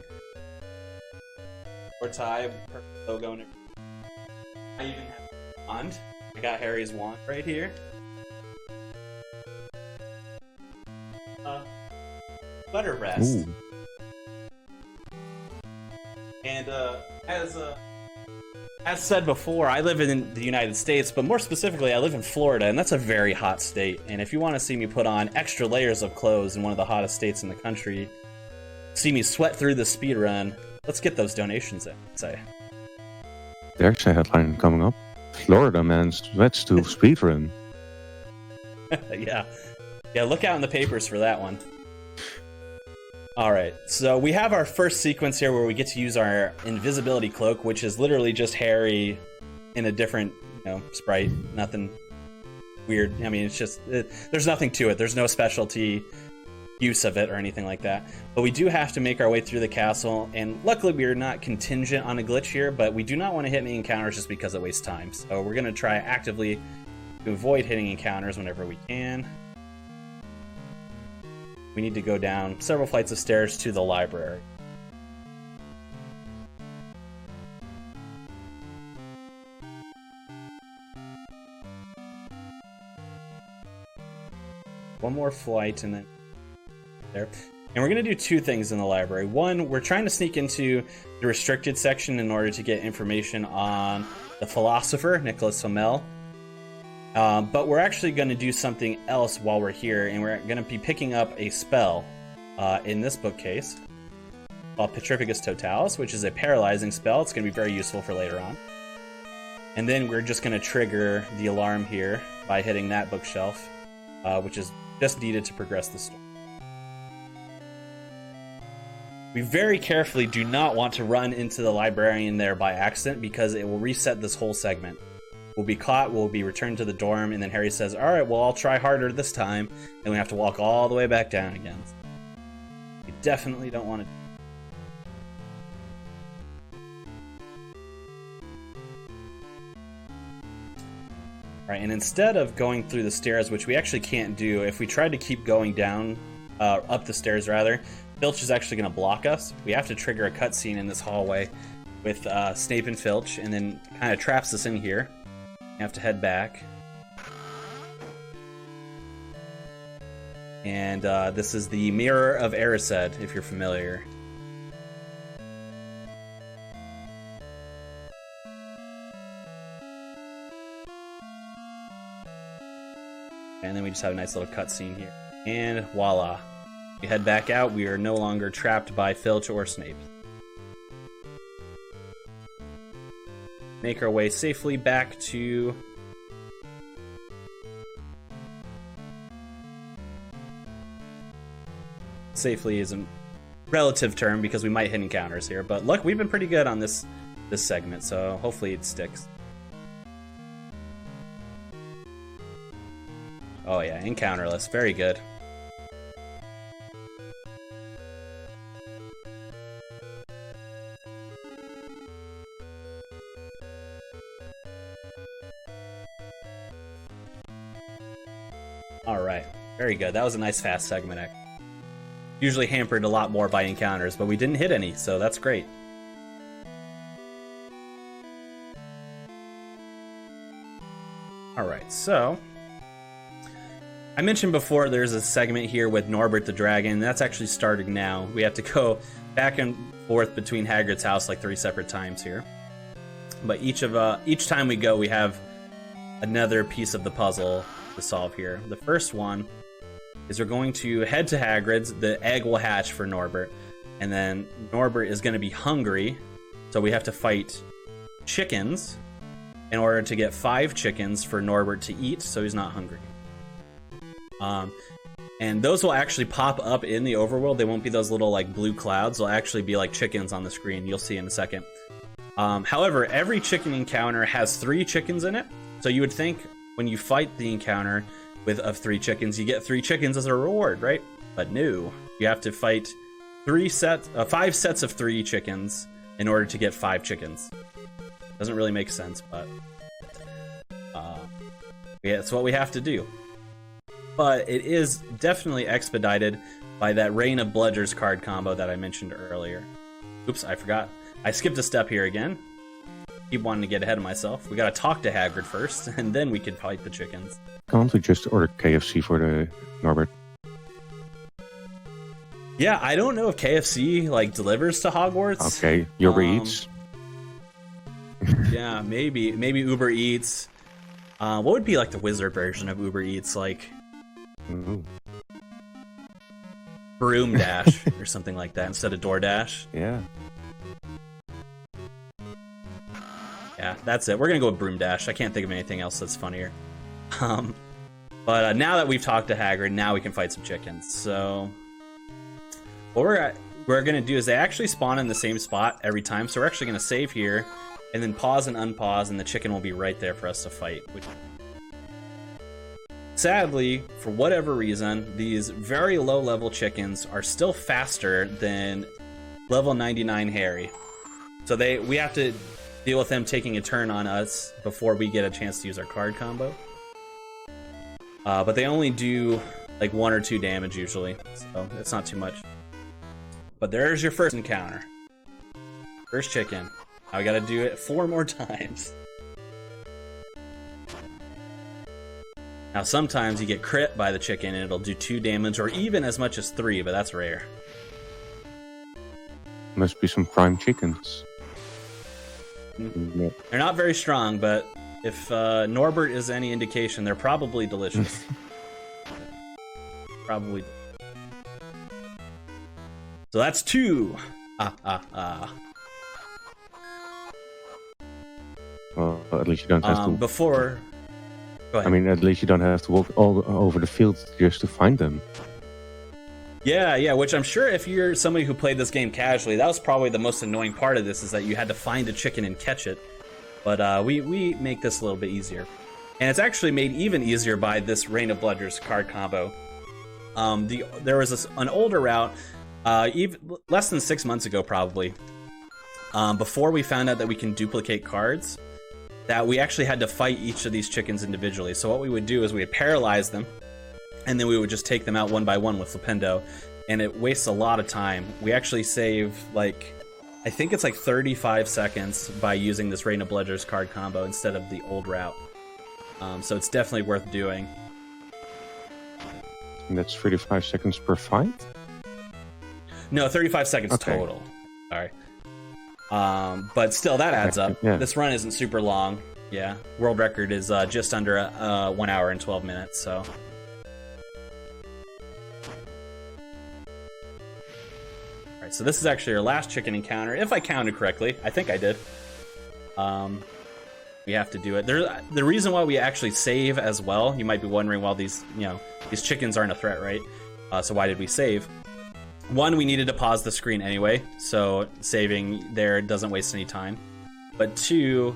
Or tie, perfect logo. I even have a wand. I got Harry's wand right here. Butter rest. Ooh. And as said before, I live in the United States, but more specifically, I live in Florida, and that's a very hot state. And if you want to see me put on extra layers of clothes in one of the hottest states in the country, see me sweat through the speed run, let's get those donations in, I'd say. There's a headline coming up. Florida man sweats to speedrun. Yeah. Yeah, look out in the papers for that one. All right, so we have our first sequence here where we get to use our Invisibility Cloak, which is literally just Harry in a different, sprite. Nothing weird. I mean, it's just, there's nothing to it. There's no specialty use of it or anything like that. But we do have to make our way through the castle, and luckily we are not contingent on a glitch here, but we do not want to hit any encounters just because it wastes time. So we're going to try actively to avoid hitting encounters whenever we can. We need to go down several flights of stairs to the library. One more flight and then there. And we're going to do two things in the library. One, we're trying to sneak into the restricted section in order to get information on the Philosopher, Nicholas Flamel. But we're actually going to do something else while we're here, and we're going to be picking up a spell in this bookcase called Petrificus Totalis, which is a paralyzing spell. It's going to be very useful for later on. And then we're just going to trigger the alarm here by hitting that bookshelf, which is just needed to progress the story. We very carefully do not want to run into the librarian there by accident because it will reset this whole segment. We'll be caught, we'll be returned to the dorm, and then Harry says, all right, well, I'll try harder this time, and we have to walk all the way back down again. We definitely don't want to. All right, and instead of going through the stairs, which we actually can't do, if we tried to keep going down, up the stairs rather, Filch is actually going to block us. We have to trigger a cutscene in this hallway with Snape and Filch, and then kind of traps us in here. You have to head back. And this is the Mirror of Erised, if you're familiar. And then we just have a nice little cutscene here. And voila. We head back out. We are no longer trapped by Filch or Snape. Make our way safely back to safely is a relative term because we might hit encounters here, but look, we've been pretty good on this segment, so hopefully it sticks. Oh yeah, encounterless, very good. Alright, very good. That was a nice fast segment. Usually hampered a lot more by encounters, but we didn't hit any, so that's great. Alright, so I mentioned before there's a segment here with Norbert the Dragon. That's actually starting now. We have to go back and forth between Hagrid's house like 3 separate times here. But each time we go, we have another piece of the puzzle to solve here. The first one is we're going to head to Hagrid's. The egg will hatch for Norbert, and then Norbert is going to be hungry, so we have to fight chickens in order to get 5 chickens for Norbert to eat so he's not hungry. And those will actually pop up in the overworld. They won't be those little like blue clouds. They'll actually be like chickens on the screen. You'll see in a second. However, every chicken encounter has 3 chickens in it, so you would think when you fight the encounter of 3 chickens, you get 3 chickens as a reward, right? But no, you have to fight 5 sets of 3 chickens in order to get 5 chickens. Doesn't really make sense, but yeah, it's what we have to do. But it is definitely expedited by that Reign of Bludgers card combo that I mentioned earlier. Oops, I forgot. I skipped a step here again. Keep wanting to get ahead of myself. We gotta talk to Hagrid first, and then we can fight the chickens. Can't we just order KFC for the Norbert? Yeah, I don't know if KFC like delivers to Hogwarts. Okay, Uber Eats. Yeah, maybe Uber Eats. What would be like the wizard version of Uber Eats? Like Broom Dash or something like that instead of DoorDash. Yeah. Yeah, that's it. We're gonna go with Broom Dash. I can't think of anything else that's funnier. But now that we've talked to Hagrid, now we can fight some chickens. So What we're gonna do is they actually spawn in the same spot every time, so we're actually gonna save here, and then pause and unpause, and the chicken will be right there for us to fight. Which, sadly, for whatever reason, these very low-level chickens are still faster than level 99 Harry. So we have to deal with them taking a turn on us before we get a chance to use our card combo. But they only do like 1 or 2 damage usually, so it's not too much. But there's your first encounter. First chicken. Now we gotta do it 4 more times. Now sometimes you get crit by the chicken and it'll do 2 damage or even as much as 3, but that's rare. Must be some prime chickens. Mm-hmm. They're not very strong, but if Norbert is any indication, they're probably delicious. Probably. So that's 2. Well, at least you don't have to. Before. Go ahead. I mean, at least you don't have to walk all over the field just to find them. Yeah, which I'm sure if you're somebody who played this game casually, that was probably the most annoying part of this, is that you had to find a chicken and catch it. But we make this a little bit easier. And it's actually made even easier by this Rain of Bludgers card combo. There was an older route, even less than 6 months ago probably, before we found out that we can duplicate cards, that we actually had to fight each of these chickens individually. So what we would do is we would paralyze them, and then we would just take them out one by one with Flipendo, and it wastes a lot of time. We actually save, like, I think it's like 35 seconds by using this Rain of Bludgers card combo instead of the old route. So it's definitely worth doing. And that's 35 seconds per fight? No, 35 seconds total. Sorry. But still, that adds up. Yeah. This run isn't super long. Yeah, world record is just under 1 hour and 12 minutes, so... Alright, so this is actually our last chicken encounter, if I counted correctly. I think I did. We have to do it. The reason why we actually save as well, you might be wondering, well, these chickens aren't a threat, right? So why did we save? One, we needed to pause the screen anyway, so saving there doesn't waste any time. But 2,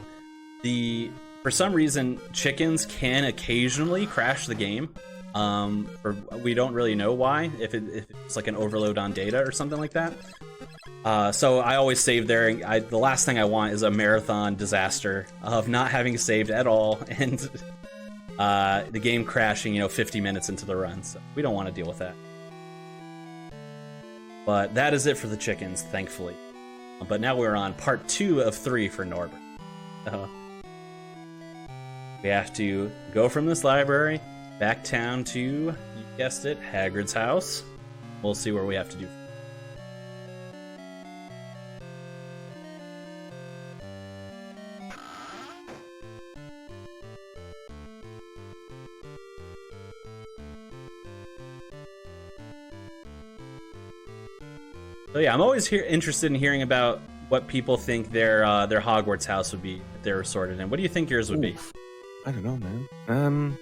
for some reason, chickens can occasionally crash the game. We don't really know why, if it's like an overload on data or something like that. So I always save there. The last thing I want is a marathon disaster of not having saved at all and the game crashing, 50 minutes into the run. So we don't want to deal with that. But that is it for the chickens, thankfully. But now we're on part 2 of 3 for Norbert. We have to go from this library back town to, you guessed it, Hagrid's house. We'll see where we have to do. So yeah, I'm always interested in hearing about what people think their Hogwarts house would be if they were sorted in. What do you think yours would be? I don't know, man.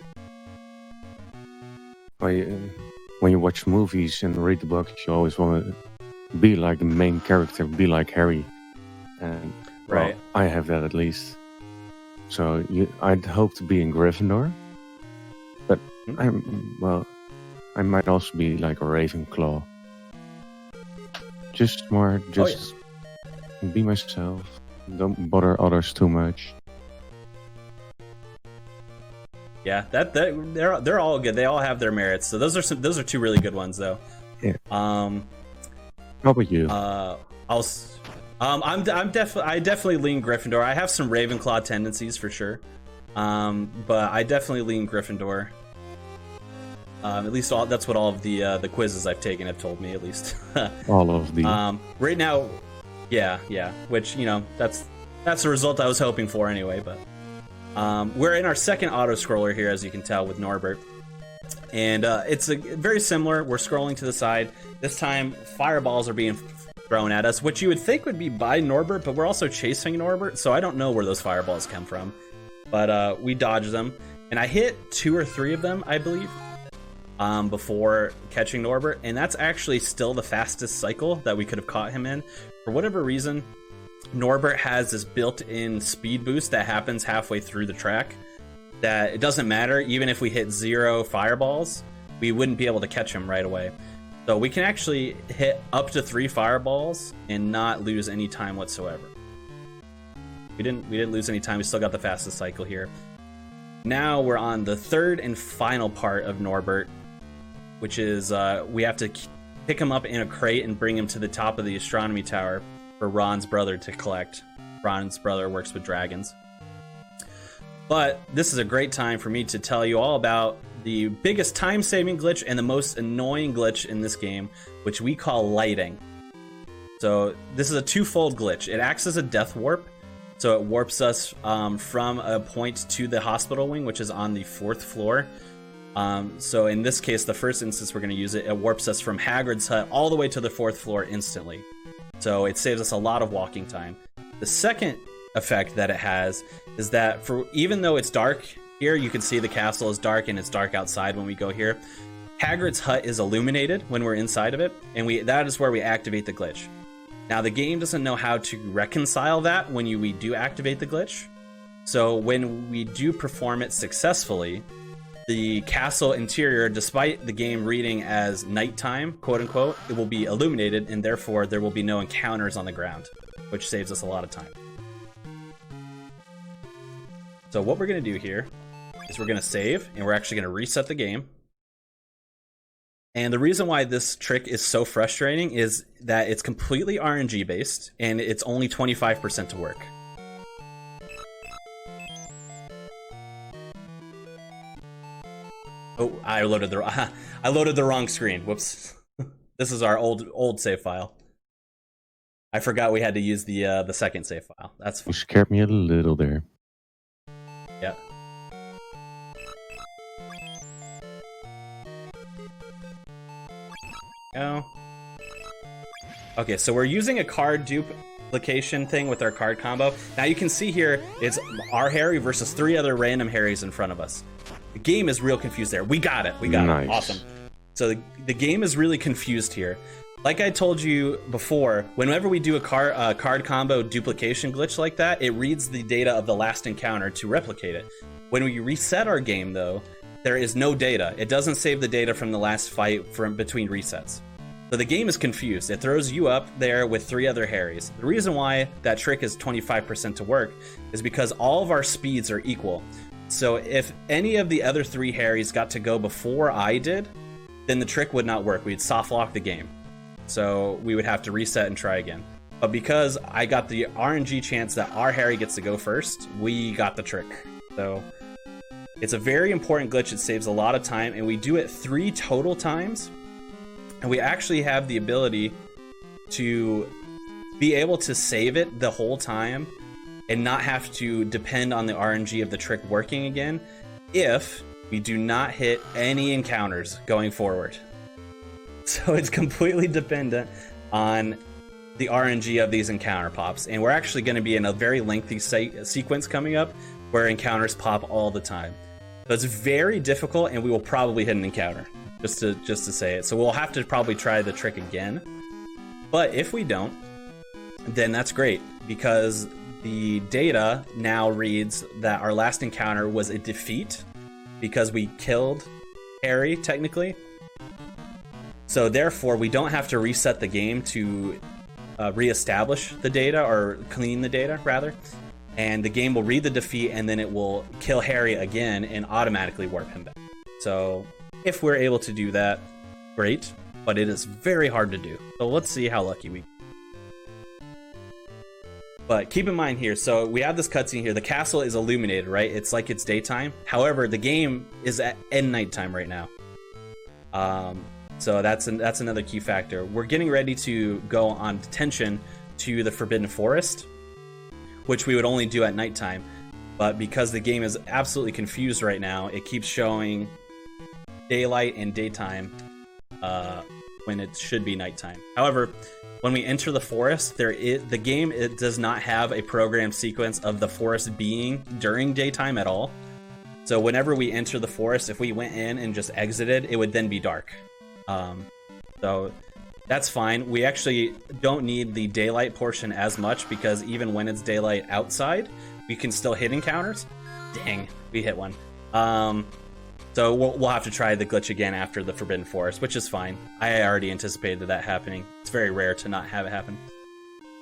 When you watch movies and read the books, you always want to be like the main character, be like Harry. And right, I have that at least. So I'd hope to be in Gryffindor, but I might also be like a Ravenclaw. Just smart, be myself. Don't bother others too much. Yeah, they're all good. They all have their merits. So those are 2 really good ones, though. Yeah. How about you? I definitely lean Gryffindor. I have some Ravenclaw tendencies for sure, but I definitely lean Gryffindor. At least that's what all of the quizzes I've taken have told me, at least. All of the. Right now, yeah. Which that's the result I was hoping for anyway. But we're in our second auto scroller here, as you can tell, with Norbert, and it's very similar. We're scrolling to the side. This time, fireballs are being thrown at us, which you would think would be by Norbert, but we're also chasing Norbert, so I don't know where those fireballs come from. But we dodge them, and I hit 2 or 3 of them, I believe. before catching Norbert, and that's actually still the fastest cycle that we could have caught him in. For whatever reason, Norbert has this built-in speed boost that happens halfway through the track that it doesn't matter. Even if we hit 0 fireballs, we wouldn't be able to catch him right away. So we can actually hit up to 3 fireballs and not lose any time whatsoever. We didn't lose any time. We still got the fastest cycle here. Now we're on the third and final part of Norbert, which is we have to pick him up in a crate and bring him to the top of the astronomy tower for Ron's brother to collect. Ron's brother works with dragons. But this is a great time for me to tell you all about the biggest time-saving glitch and the most annoying glitch in this game, which we call lighting. So this is a twofold glitch. It acts as a death warp. So it warps us from a point to the hospital wing, which is on the 4th floor. So in this case, the first instance we're going to use it, it warps us from Hagrid's hut all the way to the 4th floor instantly. So it saves us a lot of walking time. The second effect that it has is that even though it's dark here, you can see the castle is dark and it's dark outside when we go here. Hagrid's hut is illuminated when we're inside of it, and that is where we activate the glitch. Now the game doesn't know how to reconcile that when we do activate the glitch. So when we do perform it successfully, the castle interior, despite the game reading as nighttime, quote unquote, it will be illuminated, and therefore there will be no encounters on the ground, which saves us a lot of time. So what we're going to do here is we're going to save, and we're actually going to reset the game. And the reason why this trick is so frustrating is that it's completely RNG based, and it's only 25% to work. Oh, I loaded the wrong screen. Whoops. This is our old save file. I forgot we had to use the second save file. That's fine. You scared me a little there. Yeah. Go. Okay, so we're using a card duplication thing with our card combo. Now you can see here, it's our Harry versus 3 other random Harrys in front of us. The game is real confused there. We got it. Nice. Awesome. So the game is really confused here. Like I told you before, whenever we do a card combo duplication glitch like that, it reads the data of the last encounter to replicate it. When we reset our game, though, there is no data. It doesn't save the data from the last fight from between resets. So the game is confused. It throws you up there with 3 other Harrys. The reason why that trick is 25% to work is because all of our speeds are equal. So if any of the other 3 Harrys got to go before I did, then the trick would not work. We'd soft lock the game. So we would have to reset and try again. But because I got the RNG chance that our Harry gets to go first, we got the trick. So it's a very important glitch. It saves a lot of time, and we do it 3 total times. And we actually have the ability to be able to save it the whole time and not have to depend on the RNG of the trick working again if we do not hit any encounters going forward. So it's completely dependent on the RNG of these encounter pops. And we're actually going to be in a very lengthy sequence coming up where encounters pop all the time. So it's very difficult, and we will probably hit an encounter, just to say it. So we'll have to probably try the trick again. But if we don't, then that's great, because the data now reads that our last encounter was a defeat because we killed Harry, technically. So therefore, we don't have to reset the game to reestablish the data, or clean the data, rather. And the game will read the defeat, and then it will kill Harry again and automatically warp him back. So if we're able to do that, great, but it is very hard to do. So let's see how lucky we. But keep in mind here, so we have this cutscene here. The castle is illuminated, right? It's like it's daytime. However, the game is at nighttime right now. So that's another key factor. We're getting ready to go on detention to the Forbidden Forest, which we would only do at nighttime. But because the game is absolutely confused right now, it keeps showing daylight and daytime when it should be nighttime. However, when we enter the forest, the game does not have a programmed sequence of the forest being during daytime at all. So whenever we enter the forest, if we went in and just exited, it would then be dark. So that's fine. We actually don't need the daylight portion as much, because even when it's daylight outside, we can still hit encounters. Dang, we hit one. So we'll have to try the glitch again after the Forbidden Forest, which is fine. I already anticipated that happening. It's very rare to not have it happen.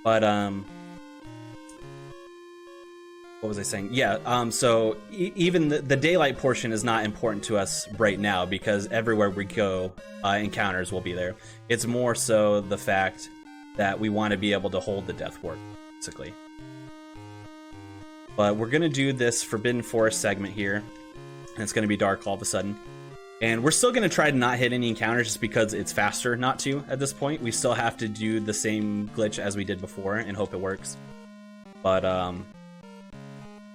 But, what was I saying? Yeah, so even the daylight portion is not important to us right now, because everywhere we go, encounters will be there. It's more so the fact that we want to be able to hold the Death Ward, basically. But we're going to do this Forbidden Forest segment here. And it's going to be dark all of a sudden. And we're still going to try to not hit any encounters, just because it's faster not to at this point. We still have to do the same glitch as we did before and hope it works. But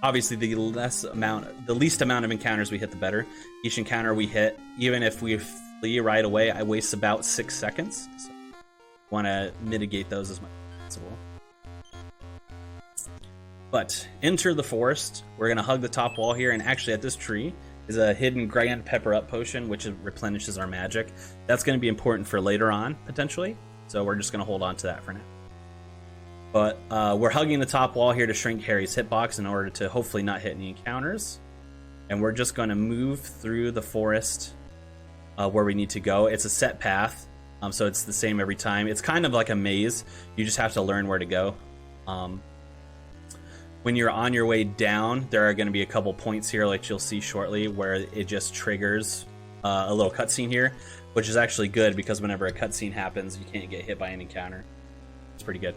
obviously the least amount of encounters we hit, the better. Each encounter we hit, even if we flee right away, I waste about 6 seconds. So I want to mitigate those as much as possible. But enter the forest. We're going to hug the top wall here, and actually at this tree is a hidden Grand Pepper Up potion, which replenishes our magic. That's going to be important for later on, potentially. So we're just going to hold on to that for now. But we're hugging the top wall here to shrink Harry's hitbox in order to hopefully not hit any encounters. And we're just going to move through the forest where we need to go. It's a set path, so it's the same every time. It's kind of like a maze. You just have to learn where to go. When you're on your way down, there are going to be a couple points here, like you'll see shortly, where it just triggers a little cutscene here, which is actually good, because whenever a cutscene happens, you can't get hit by an encounter. It's pretty good.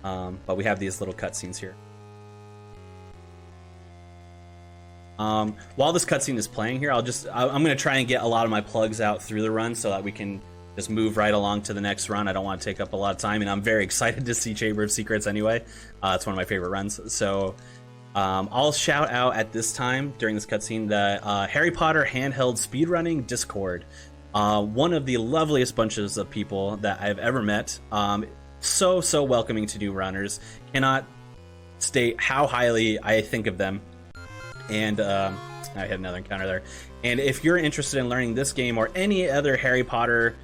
But we have these little cutscenes here. While this cutscene is playing here, I'm going to try and get a lot of my plugs out through the run so that we can just move right along to the next run. I don't want to take up a lot of time, and I'm very excited to see Chamber of Secrets anyway. It's one of my favorite runs. So I'll shout out at this time during this cutscene the Harry Potter handheld speedrunning Discord. One of the loveliest bunches of people that I've ever met. So welcoming to new runners. Cannot state how highly I think of them. And I had another encounter there. And if you're interested in learning this game or any other Harry Potter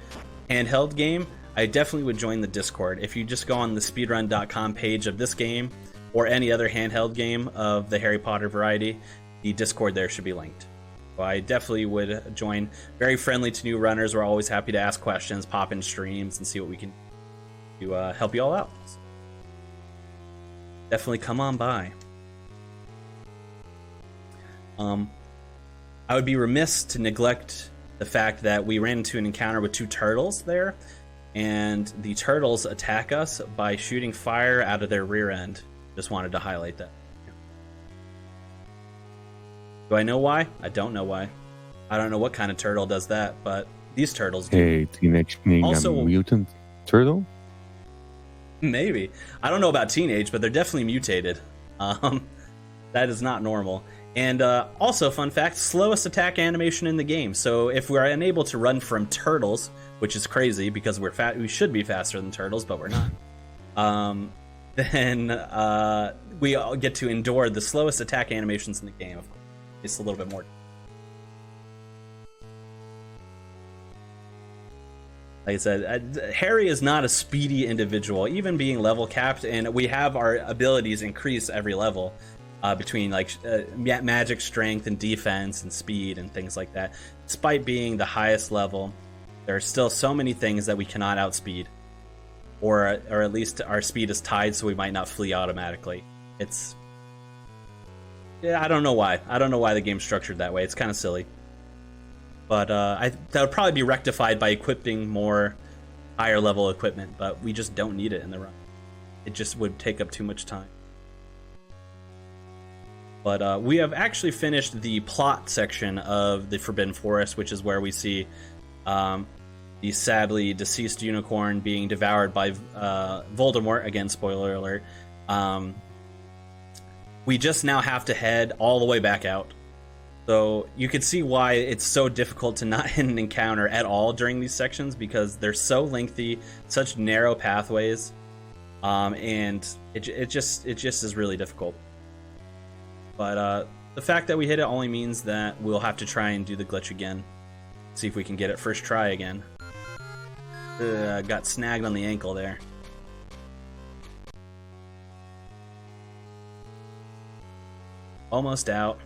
handheld game, I definitely would join the Discord. If you just go on the speedrun.com page of this game or any other handheld game of the Harry Potter variety, the Discord there should be linked. So I definitely would join. Very friendly to new runners. We're always happy to ask questions, pop in streams, and see what we can do to help you all out. So definitely come on by. I would be remiss to neglect the fact that we ran into an encounter with 2 turtles there, and the turtles attack us by shooting fire out of their rear end. Just wanted to highlight that. Do I know why? I don't know why. I don't know what kind of turtle does that, but these turtles do. Hey, Teenage Ninja Mutant Turtle? Maybe. I don't know about teenage, but they're definitely mutated. That is not normal. And also, fun fact, slowest attack animation in the game. So if we're unable to run from turtles, which is crazy because we should be faster than turtles, but we're not, then we all get to endure the slowest attack animations in the game. Of course, it's a little bit more. Like I said, Harry is not a speedy individual, even being level capped, and we have our abilities increase every level. Between like magic, strength, and defense, and speed, and things like that. Despite being the highest level, there are still so many things that we cannot outspeed, or at least our speed is tied, so we might not flee automatically. I don't know why. I don't know why the game's structured that way. It's kind of silly, but that would probably be rectified by equipping more higher level equipment. But we just don't need it in the run. It just would take up too much time. But we have actually finished the plot section of the Forbidden Forest, which is where we see the sadly deceased unicorn being devoured by Voldemort. Again, spoiler alert. We just now have to head all the way back out. So you can see why it's so difficult to not hit an encounter at all during these sections, because they're so lengthy, such narrow pathways, and it just is really difficult. But the fact that we hit it only means that we'll have to try and do the glitch again. See if we can get it first try again. Got snagged on the ankle there. Almost out.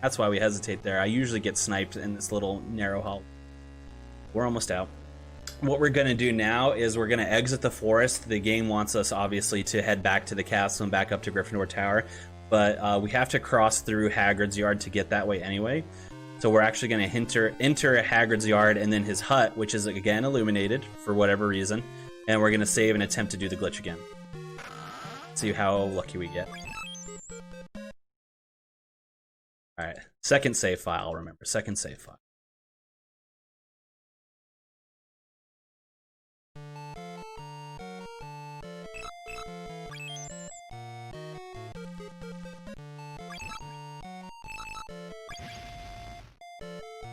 That's why we hesitate there. I usually get sniped in this little narrow hole. We're almost out. What we're going to do now is we're going to exit the forest. The game wants us, obviously, to head back to the castle and back up to Gryffindor Tower. But we have to cross through Hagrid's yard to get that way anyway. So we're actually going to enter Hagrid's yard and then his hut, which is, again, illuminated for whatever reason. And we're going to save and attempt to do the glitch again. See how lucky we get. Alright, second save file, remember, second save file.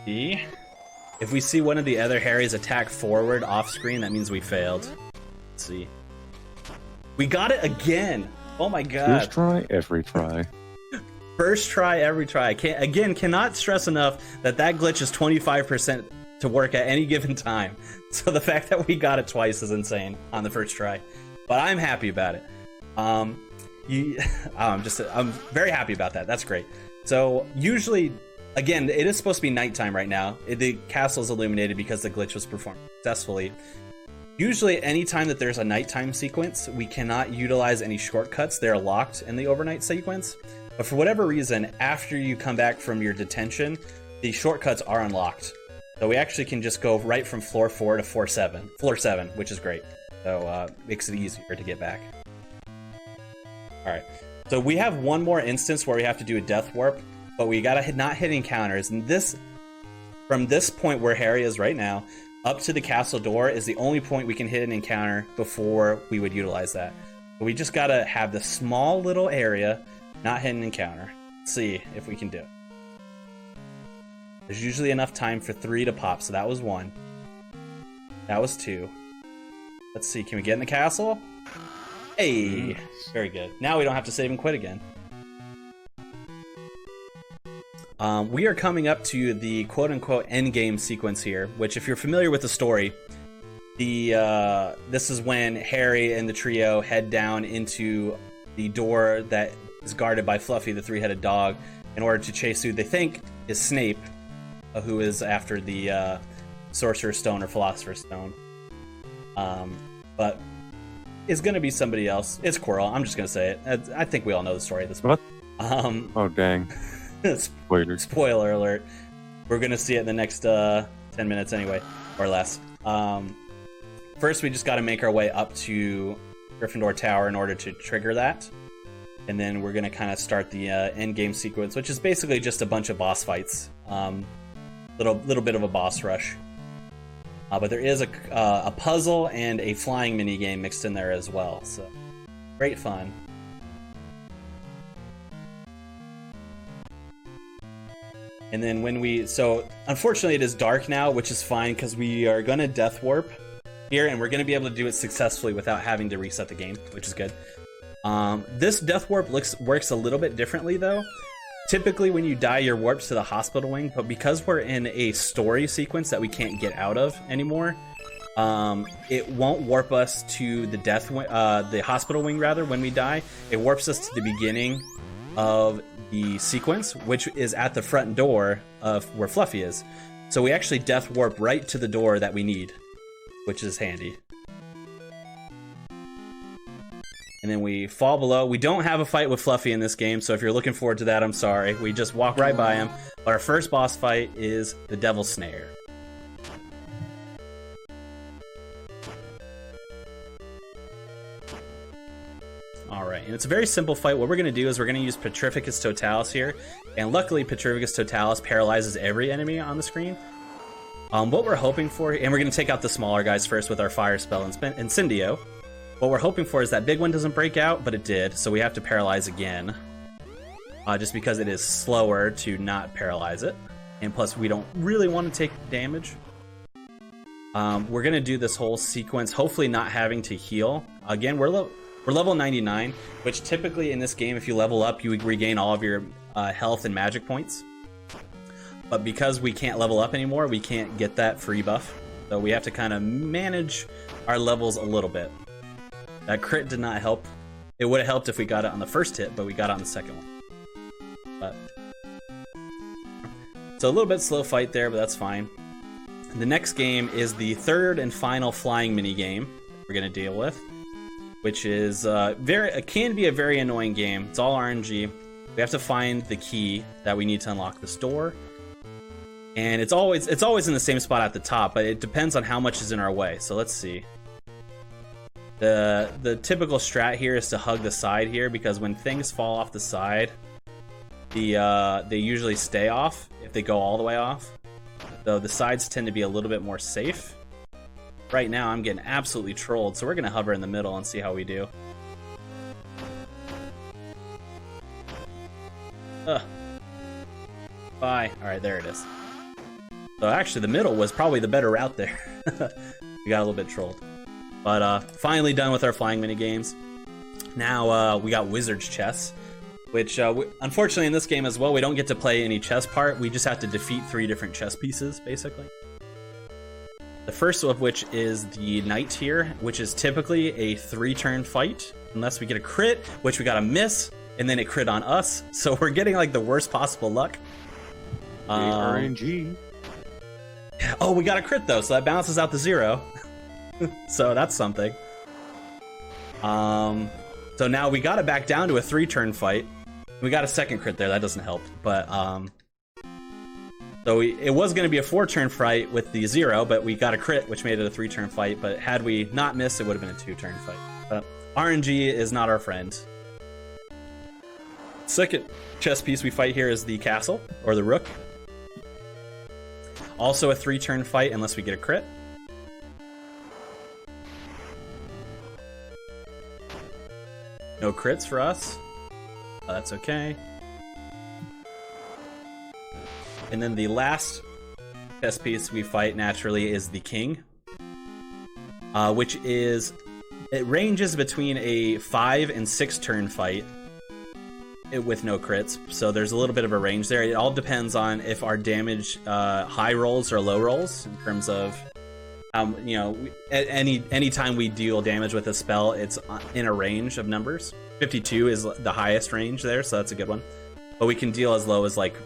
B. If we see one of the other Harrys attack forward off screen, that means we failed. Let's see. We got it again! Oh my god. First try, every try. First try, every try. Cannot stress enough that glitch is 25% to work at any given time. So the fact that we got it twice is insane on the first try. But I'm happy about it. I'm very happy about that. That's great. So usually, again, it is supposed to be nighttime right now. The castle is illuminated because the glitch was performed successfully. Usually, anytime that there's a nighttime sequence, we cannot utilize any shortcuts. They're locked in the overnight sequence. But for whatever reason, after you come back from your detention, the shortcuts are unlocked. So we actually can just go right from floor 4 to floor 7, which is great. So makes it easier to get back. All right. So we have one more instance where we have to do a death warp, but we gotta not hit encounters. And from this point where Harry is right now, up to the castle door is the only point we can hit an encounter before we would utilize that. But we just gotta have the small little area. Not hit an encounter. Let's see if we can do it. There's usually enough time for 3 to pop, so that was 1. That was 2. Let's see, can we get in the castle? Hey! Very good. Now we don't have to save and quit again. We are coming up to the quote-unquote endgame sequence here, which if you're familiar with the story, this is when Harry and the trio head down into the door that is guarded by Fluffy, the three-headed dog, in order to chase who they think is Snape, who is after the Sorcerer's Stone or Philosopher's Stone. But it's going to be somebody else. It's Quirrell. I'm just going to say it. I think we all know the story at this point. What? Oh, dang. Spoiler alert. We're going to see it in the next 10 minutes anyway, or less. First, we just got to make our way up to Gryffindor Tower in order to trigger that. And then we're going to kind of start the end game sequence, which is basically just a bunch of boss fights. Little bit of a boss rush. But there is a puzzle and a flying mini game mixed in there as well. So great fun. And then unfortunately it is dark now, which is fine because we are going to death warp here, and we're going to be able to do it successfully without having to reset the game, which is good. This death warp works a little bit differently though. Typically when you die, you're warped to the hospital wing, but because we're in a story sequence that we can't get out of anymore, it won't warp us to the the hospital wing rather when we die. It warps us to the beginning of the sequence, which is at the front door of where Fluffy is. So we actually death warp right to the door that we need, which is handy. And then we fall below. We don't have a fight with Fluffy in this game, so if you're looking forward to that, I'm sorry. We just walk right by him. But our first boss fight is the Devil's Snare. Alright, and it's a very simple fight. What we're going to do is we're going to use Petrificus Totalis here. And luckily, Petrificus Totalis paralyzes every enemy on the screen. What we're hoping for, and we're going to take out the smaller guys first with our Fire Spell and Incendio. What we're hoping for is that big one doesn't break out, but it did, so we have to paralyze again. Just because it is slower to not paralyze it. And plus, we don't really want to take damage. We're gonna do this whole sequence, hopefully not having to heal. Again, we're level 99, which typically in this game, if you level up, you regain all of your health and magic points. But because we can't level up anymore, we can't get that free buff. So we have to kind of manage our levels a little bit. That crit did not help. It would have helped if we got it on the first hit, but we got it on the second one. But so a little bit slow fight there, but that's fine. The next game is the third and final flying mini game we're gonna deal with, which is it can be a very annoying game. It's all RNG. We have to find the key that we need to unlock this door, and it's always in the same spot at the top, but it depends on how much is in our way. So let's see. The typical strat here is to hug the side here, because when things fall off the side, they usually stay off if they go all the way off. So the sides tend to be a little bit more safe. Right now I'm getting absolutely trolled, so we're gonna hover in the middle and see how we do. Bye. All right, there it is. So actually the middle was probably the better route there. We got a little bit trolled. But finally done with our flying mini games. Now we got Wizard's Chess, which unfortunately in this game as well, we don't get to play any chess part. We just have to defeat 3 different chess pieces, basically. The first of which is the Knight here, which is typically a 3-turn fight, unless we get a crit, which we got a miss, and then it crit on us. So we're getting like the worst possible luck. RNG. Oh, we got a crit though, so that balances out the 0. So that's something. So now we got it back down to a 3-turn fight. We got a second crit there, that doesn't help. But so it was going to be a 4-turn fight with the 0, but we got a crit, which made it a 3-turn fight. But had we not missed, it would have been a 2-turn fight. But RNG is not our friend. Second chess piece we fight here is the castle, or the rook. Also a 3-turn fight unless we get a crit. No crits for us. That's okay. And then the last chess piece we fight naturally is the king, which is, it ranges between a 5 and 6-turn fight with no crits. So there's a little bit of a range there. It all depends on if our damage high rolls or low rolls in terms of you know, any time we deal damage with a spell, it's in a range of numbers. 52 is the highest range there, so that's a good one. But we can deal as low as like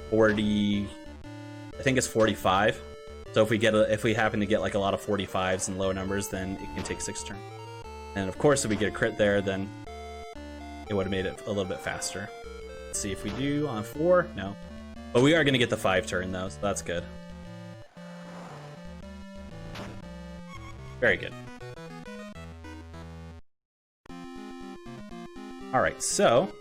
40. I think it's 45. So if we happen to get like a lot of 45s and low numbers, then it can take 6 turns. And of course, if we get a crit there, then it would have made it a little bit faster. Let's see if we do on 4. No, but we are going to get the 5-turn though, so that's good. Very good. Alright, so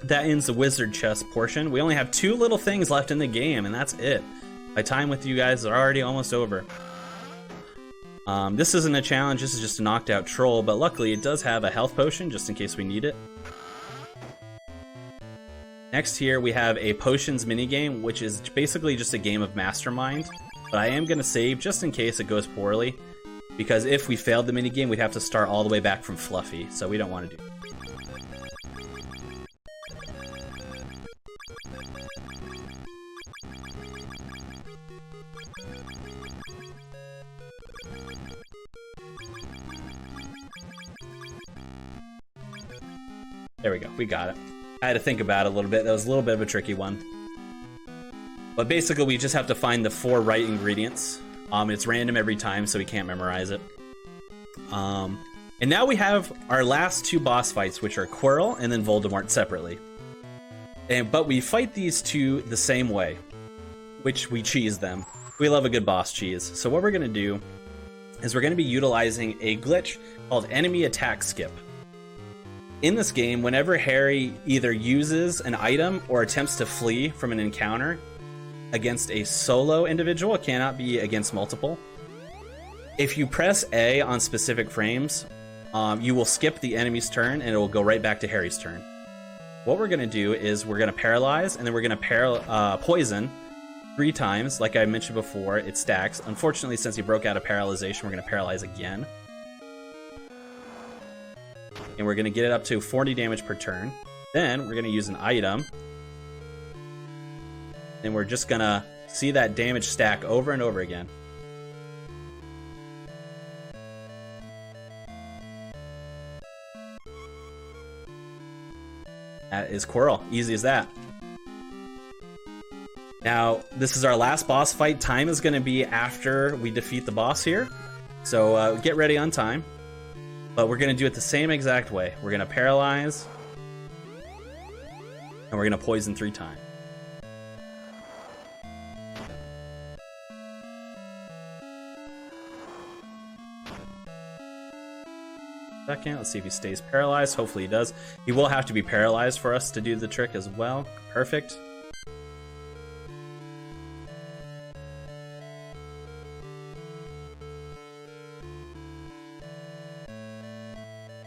that ends the wizard chess portion. We only have 2 little things left in the game, and that's it. My time with you guys is already almost over. This isn't a challenge, this is just a knocked out troll, but luckily it does have a health potion just in case we need it. Next here we have a potions minigame, which is basically just a game of mastermind, but I am going to save just in case it goes poorly, because if we failed the minigame, we'd have to start all the way back from Fluffy, so we don't want to do that. There we go, we got it. I had to think about it a little bit. That was a little bit of a tricky one. But basically, we just have to find the 4 right ingredients. It's random every time, so we can't memorize it. And now we have our last 2 boss fights, which are Quirrell and then Voldemort separately. But we fight these 2 the same way, which we cheese them. We love a good boss cheese. So what we're going to do is we're going to be utilizing a glitch called Enemy Attack Skip. In this game, whenever Harry either uses an item or attempts to flee from an encounter against a solo individual, it cannot be against multiple. If you press A on specific frames, you will skip the enemy's turn and it will go right back to Harry's turn. What we're going to do is we're going to paralyze, and then we're going to poison, 3 times. Like I mentioned before, it stacks. Unfortunately, since he broke out of paralyzation, we're going to paralyze again. And we're going to get it up to 40 damage per turn. Then we're going to use an item. And we're just going to see that damage stack over and over again. That is Quirrell. Easy as that. Now, this is our last boss fight. Time is going to be after we defeat the boss here. So get ready on time. But we're going to do it the same exact way. We're going to paralyze. And we're going to poison 3 times. Second, let's see if he stays paralyzed. Hopefully he does. He will have to be paralyzed for us to do the trick as well. Perfect.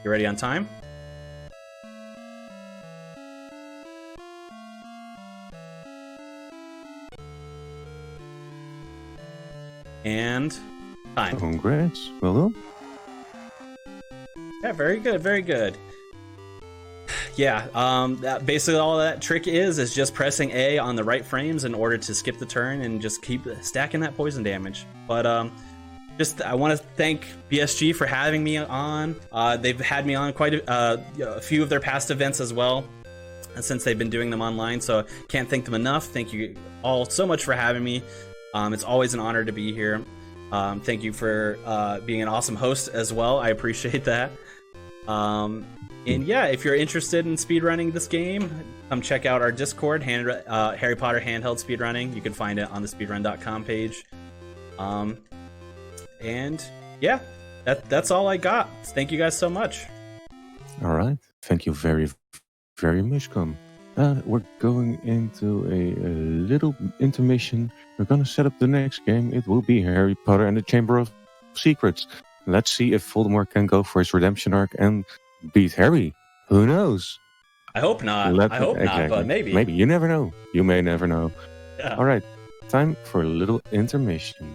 You ready on time? And time. Congrats. Well done. Yeah, very good, very good. Yeah, basically all that trick is just pressing A on the right frames in order to skip the turn and just keep stacking that poison damage. But I want to thank BSG for having me on. They've had me on quite a few of their past events as well, since they've been doing them online, so can't thank them enough. Thank you all so much for having me. It's always an honor to be here. Thank you for being an awesome host as well. I appreciate that. And yeah, if you're interested in speedrunning this game, come check out our Discord, Harry Potter Handheld Speedrunning. You can find it on the speedrun.com page. And yeah, that's all I got. Thank you guys so much. All right. Thank you very, very much, Com. We're going into a little intermission. We're going to set up the next game. It will be Harry Potter and the Chamber of Secrets. Let's see if Voldemort can go for his redemption arc and beat Harry. Who knows? I hope not. Not, but maybe. Maybe. You never know. You may never know. Yeah. All right. Time for a little intermission.